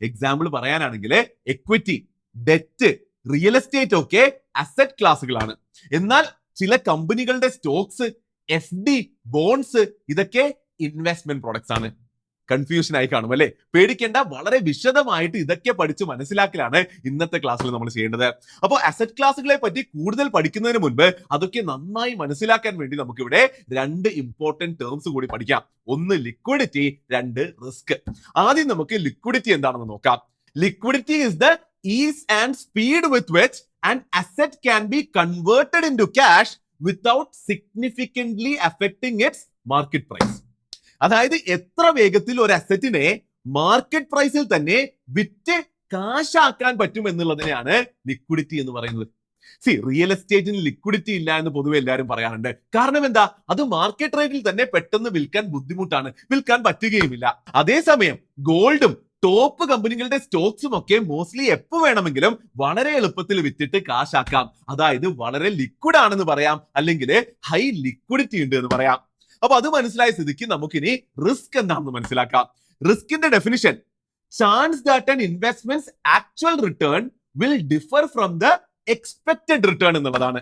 എക്സാമ്പിൾ പറയാനാണെങ്കിൽ എക്വിറ്റി, ഡെറ്റ്, റിയൽ എസ്റ്റേറ്റ് ഒക്കെ അസറ്റ് ക്ലാസ്സുകളാണ്. എന്നാൽ ചില കമ്പനികളുടെ സ്റ്റോക്സ്, FD, ബോൺസ് ഇതൊക്കെ ഇൻവെസ്റ്റ്മെന്റ് പ്രൊഡക്ട്സ് ആണ്. കൺഫ്യൂഷൻ ആയി കാണും അല്ലെ? പേടിക്കേണ്ട, വളരെ വിശദമായിട്ട് ഇതൊക്കെ പഠിച്ച് മനസ്സിലാക്കലാണ് ഇന്നത്തെ ക്ലാസ്സിൽ നമ്മൾ ചെയ്യേണ്ടത്. അപ്പോൾ അസറ്റ് ക്ലാസ്സുകളെ പറ്റി കൂടുതൽ പഠിക്കുന്നതിന് മുൻപ് അതൊക്കെ നന്നായി മനസ്സിലാക്കാൻ വേണ്ടി നമുക്കിവിടെ 2 ഇമ്പോർട്ടന്റ് ടേംസ് കൂടി പഠിക്കാം. ഒന്ന് ലിക്വിഡിറ്റി, 2 റിസ്ക്. ആദ്യം നമുക്ക് ലിക്വിഡിറ്റി എന്താണെന്ന് നോക്കാം. Liquidity is the is and speed with which an asset can be converted into cash without significantly affecting its market price. അതായത് എത്ര വേഗത്തിൽ ഒരു അസറ്റിനെ മാർക്കറ്റ് പ്രൈസിൽ തന്നെ വിറ്റ് കാശാക്കാൻ പറ്റും എന്നുള്ളതിനെയാണ് ലിക്വിഡിറ്റി എന്ന് പറയുന്നത്. റിയൽ എസ്റ്റേറ്റിന് ലിക്വിഡിറ്റി ഇല്ല എന്ന് പൊതുവെ എല്ലാവരും പറയാറുണ്ട്. കാരണം എന്താ? അത് മാർക്കറ്റ് റേറ്റിൽ തന്നെ പെട്ടെന്ന് വിൽക്കാൻ ബുദ്ധിമുട്ടാണ്, വിൽക്കാൻ പറ്റുകയുമില്ല. അതേസമയം ഗോൾഡും ടോപ്പ് കമ്പനികളുടെ സ്റ്റോക്സും ഒക്കെ മോസ്റ്റ്ലി എപ്പോ വേണമെങ്കിലും വളരെ എളുപ്പത്തിൽ വിറ്റിട്ട് കാശാക്കാം. അതായത് വളരെ ലിക്വിഡ് ആണെന്ന് പറയാം, അല്ലെങ്കിൽ ഹൈ ലിക്വിഡിറ്റി ഉണ്ട് എന്ന് പറയാം. അപ്പൊ അത് മനസ്സിലായ സ്ഥിതിക്ക് നമുക്കിനി റിസ്ക് എന്താണെന്ന് മനസ്സിലാക്കാം. റിസ്കിന്റെ definition: chance that an investments actual return will differ from the expected return എന്നുള്ളതാണ്.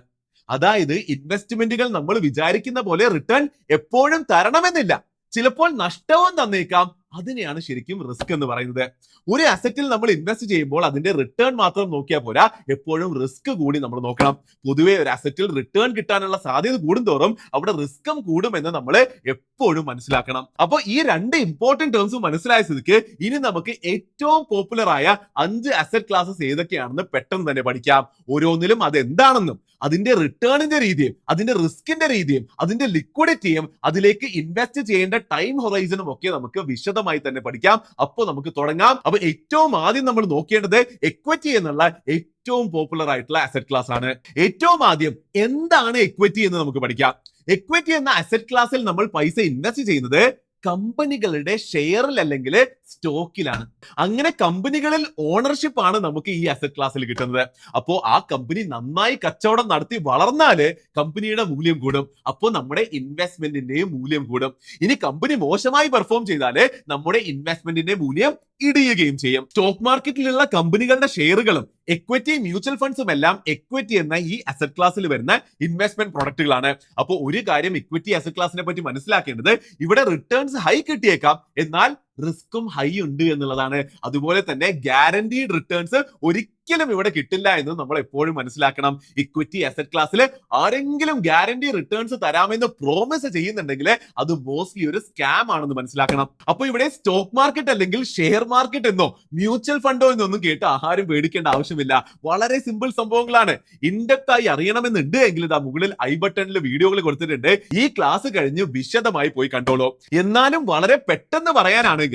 അതായത് ഇൻവെസ്റ്റ്മെന്റുകൾ നമ്മൾ വിചാരിക്കുന്ന പോലെ റിട്ടേൺ എപ്പോഴും തരണമെന്നില്ല. ചിലപ്പോൾ നഷ്ടവും തന്നേക്കാം, അതിനെയാണ് ശരിക്കും റിസ്ക് എന്ന് പറയുന്നത്. ഒരു അസറ്റിൽ നമ്മൾ ഇൻവെസ്റ്റ് ചെയ്യുമ്പോൾ അതിന്റെ റിട്ടേൺ മാത്രം നോക്കിയാൽ പോരാ, എപ്പോഴും റിസ്ക് കൂടി നമ്മൾ നോക്കണം. പൊതുവേ ഒരു അസറ്റിൽ റിട്ടേൺ കിട്ടാനുള്ള സാധ്യത കൂടുന്തോറും അവിടെ റിസ്ക്കും കൂടുമെന്ന് നമ്മൾ എപ്പോഴും മനസ്സിലാക്കണം. അപ്പൊ ഈ രണ്ട് ഇമ്പോർട്ടന്റ് ടേംസ് മനസ്സിലായ സ്ഥിതിക്ക് ഇനി നമുക്ക് ഏറ്റവും പോപ്പുലർ ആയ 5 അസറ്റ് ക്ലാസസ് ഏതൊക്കെയാണെന്ന് പെട്ടെന്ന് തന്നെ പഠിക്കാം. ഓരോന്നിലും അത് എന്താണെന്നും അതിന്റെ റിട്ടേണിന്റെ രീതിയും അതിന്റെ റിസ്കിന്റെ രീതിയും അതിന്റെ ലിക്വിഡിറ്റിയും അതിലേക്ക് ഇൻവെസ്റ്റ് ചെയ്യേണ്ട ടൈം ഹൊറൈസണും ഒക്കെ നമുക്ക് വിശദമായി തന്നെ പഠിക്കാം. അപ്പോൾ നമുക്ക് തുടങ്ങാം. അപ്പൊ ഏറ്റവും ആദ്യം നമ്മൾ നോക്കേണ്ടത് എക്വിറ്റി എന്നുള്ള ഏറ്റവും പോപ്പുലർ ആയിട്ടുള്ള അസറ്റ് ക്ലാസ് ആണ്. ഏറ്റവും ആദ്യം എന്താണ് എക്വിറ്റി എന്ന് നമുക്ക് പഠിക്കാം. എക്വിറ്റി എന്ന അസറ്റ് ക്ലാസ്സിൽ നമ്മൾ പൈസ ഇൻവെസ്റ്റ് ചെയ്യുന്നത് കമ്പനികളുടെ ഷെയറിൽ അല്ലെങ്കിൽ സ്റ്റോക്കിലാണ്. അങ്ങനെ കമ്പനികളിൽ ഓണർഷിപ്പ് ആണ് നമുക്ക് ഈ അസറ്റ് ക്ലാസ്സിൽ കിട്ടുന്നത്. അപ്പോൾ ആ കമ്പനി നന്നായി കച്ചവടം നടത്തി വളർന്നാല് കമ്പനിയുടെ മൂല്യം കൂടും. അപ്പോൾ നമ്മുടെ ഇൻവെസ്റ്റ്മെന്റിന്റെയും മൂല്യം കൂടും. ഇനി കമ്പനി മോശമായി പെർഫോം ചെയ്താല് നമ്മുടെ ഇൻവെസ്റ്റ്മെന്റിന്റെ മൂല്യം ഇടിയുകയും ചെയ്യും. സ്റ്റോക്ക് മാർക്കറ്റിലുള്ള കമ്പനികളുടെ ഷെയറുകളും എക്വിറ്റി മ്യൂച്വൽ ഫണ്ട്സും എല്ലാം എക്വിറ്റി എന്ന ഈ അസറ്റ് ക്ലാസ്സിൽ വരുന്ന ഇൻവെസ്റ്റ്മെന്റ് പ്രൊഡക്റ്റുകളാണ്. അപ്പോൾ ഒരു കാര്യം ഇക്വിറ്റി അസറ്റ് ക്ലാസിനെ പറ്റി മനസ്സിലാക്കേണ്ടത്, ഇവിടെ റിട്ടേൺസ് ഹൈ കിട്ടിയേക്കാം, എന്നാൽ റിസ്ക്കും ഹൈ ഉണ്ട് എന്നുള്ളതാണ്. അതുപോലെ തന്നെ ഗ്യാരണ്ടീഡ് റിട്ടേൺസ് ഒരിക്കലും ഇവിടെ കിട്ടില്ല എന്ന് നമ്മൾ എപ്പോഴും മനസ്സിലാക്കണം. ഇക്വിറ്റി അസറ്റ് ക്ലാസ്സിൽ ആരെങ്കിലും ഗ്യാരണ്ടി റിട്ടേൺസ് തരാമെന്ന് പ്രോമിസ് ചെയ്യുന്നുണ്ടെങ്കിൽ അത് മോസ്റ്റ്ലി ഒരു സ്കാം ആണെന്ന് മനസ്സിലാക്കണം. അപ്പൊ ഇവിടെ സ്റ്റോക്ക് മാർക്കറ്റ് അല്ലെങ്കിൽ ഷെയർ മാർക്കറ്റ് എന്നോ മ്യൂച്വൽ ഫണ്ടോ എന്നൊന്നും കേട്ട് ആരും പേടിക്കേണ്ട ആവശ്യമില്ല. വളരെ സിമ്പിൾ സംഭവങ്ങളാണ്. ഇൻഡെപ്ത് ആയി അറിയണമെന്നുണ്ട് എങ്കിൽ ഇതാ മുകളിൽ ഐ ബട്ടണിൽ വീഡിയോകൾ കൊടുത്തിട്ടുണ്ട്. ഈ ക്ലാസ് കഴിഞ്ഞ് വിശദമായി പോയി കണ്ടോളൂ. എന്നാലും വളരെ പെട്ടെന്ന് പറയാനാണെങ്കിൽ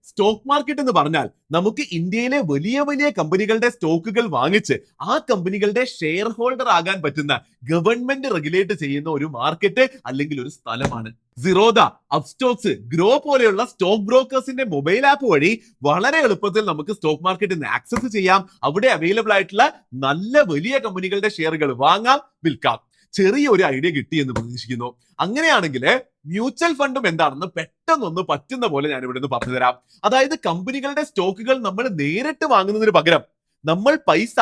സ്റ്റോക്ക് മാർക്കറ്റ് എന്ന് പറഞ്ഞാൽ നമുക്ക് ഇന്ത്യയിലെ വലിയ വലിയ കമ്പനികളുടെ സ്റ്റോക്കുകൾ വാങ്ങിച്ച് ആ കമ്പനികളുടെ ഷെയർ ഹോൾഡർ ആകാൻ പറ്റുന്ന ഗവൺമെന്റ് റെഗുലേറ്റ് ചെയ്യുന്ന ഒരു മാർക്കറ്റ് അല്ലെങ്കിൽ ഒരു സ്ഥലമാണ്. സിറോദ, അപ്സ്റ്റോക്സ്, ഗ്രോ പോലെയുള്ള സ്റ്റോക്ക് ബ്രോക്കേഴ്സിന്റെ മൊബൈൽ ആപ്പ് വഴി വളരെ എളുപ്പത്തിൽ നമുക്ക് സ്റ്റോക്ക് മാർക്കറ്റിൽ ആക്സസ് ചെയ്യാം. അവിടെ അവൈലബിൾ ആയിട്ടുള്ള നല്ല വലിയ കമ്പനികളുടെ ഷെയറുകൾ വാങ്ങാം, വിൽക്കാം. ചെറിയൊരു ഐഡിയ കിട്ടി എന്ന് പ്രതീക്ഷിക്കുന്നു. അങ്ങനെയാണെങ്കിൽ മ്യൂച്വൽ ഫണ്ടും എന്താണെന്ന് പെട്ടെന്നൊന്ന് പറ്റുന്ന പോലെ ഞാൻ ഇവിടെ നിന്ന് പറഞ്ഞു തരാം. അതായത് കമ്പനികളുടെ സ്റ്റോക്കുകൾ നമ്മൾ നേരിട്ട് വാങ്ങുന്നതിന് പകരം നമ്മൾ പൈസ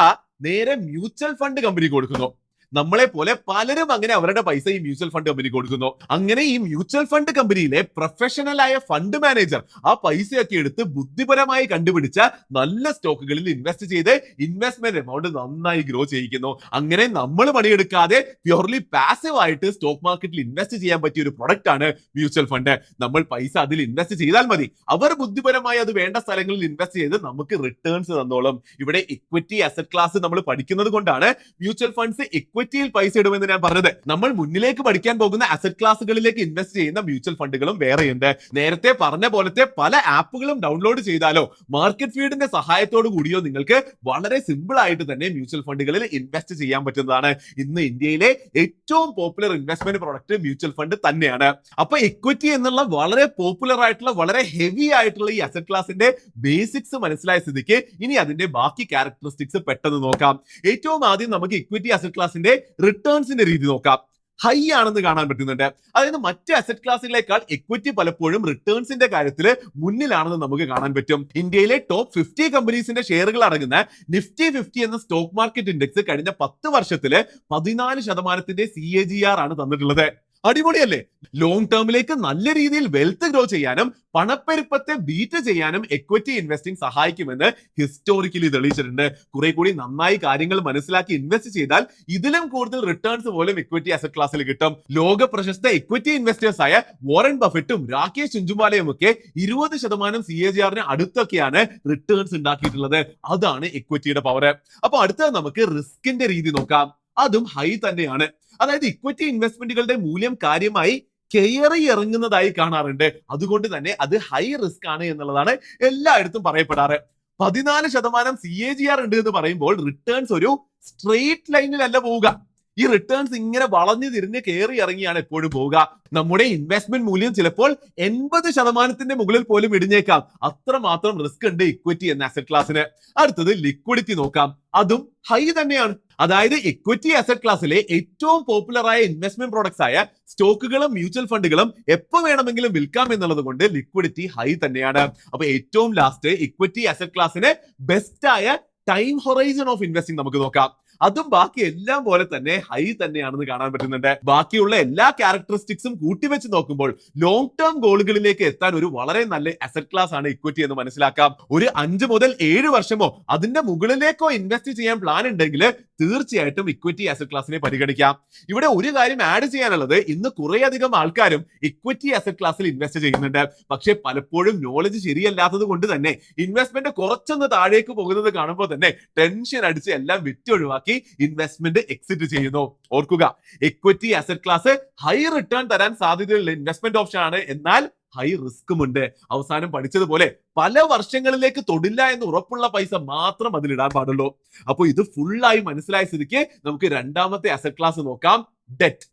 നേരെ മ്യൂച്വൽ ഫണ്ട് കമ്പനി കൊടുക്കുന്നു. നമ്മളെ പോലെ പലരും അങ്ങനെ അവരുടെ പൈസ ഈ മ്യൂച്വൽ ഫണ്ട് കമ്പനി കൊടുക്കുന്നു. അങ്ങനെ ഈ മ്യൂച്വൽ ഫണ്ട് കമ്പനിയിലെ പ്രൊഫഷണൽ ആയ ഫണ്ട് മാനേജർ ആ പൈസയൊക്കെ എടുത്ത് ബുദ്ധിപരമായി കണ്ടുപിടിച്ച നല്ല സ്റ്റോക്കുകളിൽ ഇൻവെസ്റ്റ് ചെയ്ത് ഇൻവെസ്റ്റ്മെന്റ് എമൗണ്ട് നന്നായി ഗ്രോ ചെയ്യിക്കുന്നു. അങ്ങനെ നമ്മൾ പണിയെടുക്കാതെ പ്യൂർലി പാസീവ് ആയിട്ട് സ്റ്റോക്ക് മാർക്കറ്റിൽ ഇൻവെസ്റ്റ് ചെയ്യാൻ പറ്റിയ ഒരു പ്രൊഡക്റ്റ് ആണ് മ്യൂച്വൽ ഫണ്ട്. നമ്മൾ പൈസ അതിൽ ഇൻവെസ്റ്റ് ചെയ്താൽ മതി, അവർ ബുദ്ധിപരമായി അത് വേണ്ട സ്ഥലങ്ങളിൽ ഇൻവെസ്റ്റ് ചെയ്ത് നമുക്ക് റിട്ടേൺസ് തന്നോളും. ഇവിടെ ഇക്വിറ്റി അസറ്റ് ക്ലാസ് നമ്മൾ പഠിക്കുന്നത് കൊണ്ടാണ് മ്യൂച്വൽ ഫണ്ട്സ് ഇക്വിറ്റിയിൽ പൈസ ഇടുമെന്ന് ഞാൻ പറഞ്ഞത്. നമ്മൾ മുന്നിലേക്ക് പഠിക്കാൻ പോകുന്ന അസറ്റ് ക്ലാസുകളിലേക്ക് ഇൻവെസ്റ്റ് ചെയ്യുന്ന മ്യൂച്വൽ ഫണ്ടുകളും വേറെയുണ്ട്. നേരത്തെ പറഞ്ഞ പോലത്തെ പല ആപ്പുകളും ഡൗൺലോഡ് ചെയ്താലോ മാർക്കറ്റ് ഫീഡിന്റെ സഹായത്തോടു കൂടിയോ നിങ്ങൾക്ക് വളരെ സിമ്പിൾ ആയിട്ട് തന്നെ മ്യൂച്വൽ ഫണ്ടുകളിൽ ഇൻവെസ്റ്റ് ചെയ്യാൻ പറ്റുന്നതാണ്. ഇന്ന് ഇന്ത്യയിലെ ഏറ്റവും popular investment product mutual fund തന്നെയാണ്. അപ്പൊ ഇക്വിറ്റി എന്നുള്ള വളരെ പോപ്പുലർ ആയിട്ടുള്ള വളരെ ഹെവി ആയിട്ടുള്ള ഈ അസറ്റ് ക്ലാസിന്റെ ബേസിക്സ് മനസ്സിലായ സ്ഥിതിക്ക് ഇനി അതിന്റെ ബാക്കി ക്യാരക്ടറിസ്റ്റിക്സ് പെട്ടെന്ന് നോക്കാം. ഏറ്റവും ആദ്യം നമുക്ക് ഇക്വിറ്റി അസറ്റ് ക്ലാസിന്റെ റിട്ടേൺസിന്റെ രീതി നോക്കാം. ഹൈ ആണെന്ന് കാണാൻ പറ്റുന്നുണ്ട്. അതായത് മറ്റ് അസറ്റ് ക്ലാസുകളേക്കാൾ ഇക്വിറ്റി പലപ്പോഴും റിട്ടേൺസിന്റെ കാര്യത്തിൽ മുന്നിലാണെന്ന് നമുക്ക് കാണാൻ പറ്റും. ഇന്ത്യയിലെ ടോപ്പ് 50 കമ്പനീസിന്റെ ഷെയറുകൾ അടങ്ങുന്ന നിഫ്റ്റി 50 എന്ന സ്റ്റോക്ക് മാർക്കറ്റ് ഇൻഡെക്സ് കഴിഞ്ഞ 10 വർഷത്തില് 14% CAGR ആണ് തന്നിട്ടുള്ളത്. അടിപൊളിയല്ലേ? ലോങ് ടേമിലേക്ക് നല്ല രീതിയിൽ വെൽത്ത് ഗ്രോ ചെയ്യാനും പണപ്പെരുപ്പത്തെ ബീറ്റ് ചെയ്യാനും എക്വിറ്റി ഇൻവെസ്റ്റിംഗ് സഹായിക്കുമെന്ന് ഹിസ്റ്റോറിക്കലി തെളിയിച്ചിട്ടുണ്ട്. കുറെ കൂടി നന്നായി കാര്യങ്ങൾ മനസ്സിലാക്കി ഇൻവെസ്റ്റ് ചെയ്താൽ ഇതിലും കൂടുതൽ റിട്ടേൺസ് പോലും ഇക്വിറ്റി അസറ്റ് ക്ലാസ്സിൽ കിട്ടും. ലോക പ്രശസ്ത എക്വിറ്റി ഇൻവെസ്റ്റേഴ്സ് ആയ വാറൻ ബഫറ്റും രാകേഷ് ചുഞ്ചുമാലയും ഒക്കെ 20% CAGR അടുത്തൊക്കെയാണ് റിട്ടേൺസ് ഉണ്ടാക്കിയിട്ടുള്ളത്. അതാണ് എക്വിറ്റിയുടെ പവർ. അപ്പൊ അടുത്തത് നമുക്ക് റിസ്കിന്റെ രീതി നോക്കാം. അതും ഹൈ തന്നെയാണ്. അതായത് ഇക്വിറ്റി ഇൻവെസ്റ്റ്മെന്റുകളുടെ മൂല്യം കാര്യമായി കയറി ഇറങ്ങുന്നതായി കാണാറുണ്ട്. അതുകൊണ്ട് തന്നെ അത് ഹൈ റിസ്ക് ആണ് എന്നുള്ളതാണ് എല്ലായിടത്തും പറയപ്പെടാറ്. 14% CAGR ഉണ്ട് എന്ന് പറയുമ്പോൾ റിട്ടേൺസ് ഒരു സ്ട്രെയിറ്റ് ലൈനിലല്ല പോവുക. ഈ റിട്ടേൺസ് ഇങ്ങനെ വളഞ്ഞു തിരിഞ്ഞ് കയറി ഇറങ്ങിയാണ് എപ്പോഴും പോവുക. നമ്മുടെ ഇൻവെസ്റ്റ്മെന്റ് മൂല്യം ചിലപ്പോൾ 80% മുകളിൽ പോലും ഇടിഞ്ഞേക്കാം. അത്രമാത്രം റിസ്ക് ഉണ്ട് ഇക്വിറ്റി എന്ന അസറ്റ് ക്ലാസ്സിന്. അടുത്തത് ലിക്വിഡിറ്റി നോക്കാം. അതും ഹൈ തന്നെയാണ്. അതായത് ഇക്വിറ്റി അസറ്റ് ക്ലാസ്സിലെ ഏറ്റവും പോപ്പുലർ ആയ ഇൻവെസ്റ്റ്മെന്റ് പ്രോഡക്ട്സ് ആയ സ്റ്റോക്കുകളും മ്യൂച്വൽ ഫണ്ടുകളും എപ്പോൾ വേണമെങ്കിലും വിൽക്കാം എന്നുള്ളത് കൊണ്ട് ലിക്വിഡിറ്റി ഹൈ തന്നെയാണ്. അപ്പൊ ഏറ്റവും ലാസ്റ്റ് ഇക്വിറ്റി അസറ്റ് ക്ലാസ്സിന് ബെസ്റ്റ് ആയ ടൈം ഹൊറൈസൺ ഓഫ് ഇൻവെസ്റ്റിംഗ് നമുക്ക് നോക്കാം. അതും ബാക്കി എല്ലാം പോലെ തന്നെ ഹൈ തന്നെയാണെന്ന് കാണാൻ പറ്റുന്നുണ്ട്. ബാക്കിയുള്ള എല്ലാ ക്യാരക്ടറിസ്റ്റിക്സും കൂട്ടിവെച്ച് നോക്കുമ്പോൾ ലോങ് ടേം ഗോളുകളിലേക്ക് എത്താൻ ഒരു വളരെ നല്ല അസറ്റ് ക്ലാസ് ആണ് ഇക്വിറ്റി എന്ന് മനസ്സിലാക്കാം. ഒരു 5 മുതൽ 7 വർഷമോ അതിന്റെ മുകളിലേക്കോ ഇൻവെസ്റ്റ് ചെയ്യാൻ പ്ലാൻ ഉണ്ടെങ്കിൽ തീർച്ചയായിട്ടും ഇക്വിറ്റി അസറ്റ് ക്ലാസിനെ പരിഗണിക്കാം. ഇവിടെ ഒരു കാര്യം ആഡ് ചെയ്യാനുള്ളത്, ഇന്ന് കുറേയധികം ആൾക്കാരും ഇക്വിറ്റി അസറ്റ് ക്ലാസ്സിൽ ഇൻവെസ്റ്റ് ചെയ്യുന്നുണ്ട്. പക്ഷേ പലപ്പോഴും നോളജ് ശരിയല്ലാത്തത് കൊണ്ട് തന്നെ ഇൻവെസ്റ്റ്മെന്റ് കുറച്ചൊന്ന് താഴേക്ക് പോകുന്നത് കാണുമ്പോൾ തന്നെ ടെൻഷൻ അടിച്ച് എല്ലാം വിറ്റൊഴിവാക്കി ഇൻവെസ്റ്റ്മെന്റ് എക്സിറ്റ് ചെയ്യുന്നു. ഓർക്കുക, equity asset class high return തരാൻ സാധ്യതയുള്ള ഇൻവെസ്റ്റ്മെന്റ് ഓപ്ഷൻ ആണ്. എന്നാൽ ഹൈ റിസ്കുമുണ്ട്. അവസാനം പഠിച്ചതുപോലെ പല വർഷങ്ങളിലേക്ക് തൊടില്ല എന്ന് ഉറപ്പുള്ള പൈസ മാത്രം അതിലിടാൻ പാടുള്ളൂ. അപ്പോൾ ഇത് ഫുള്ളായി മനസ്സിലായ സ്ഥിതിക്ക് നമുക്ക് രണ്ടാമത്തെ അസറ്റ് ക്ലാസ് നോക്കാം, ഡെറ്റ്.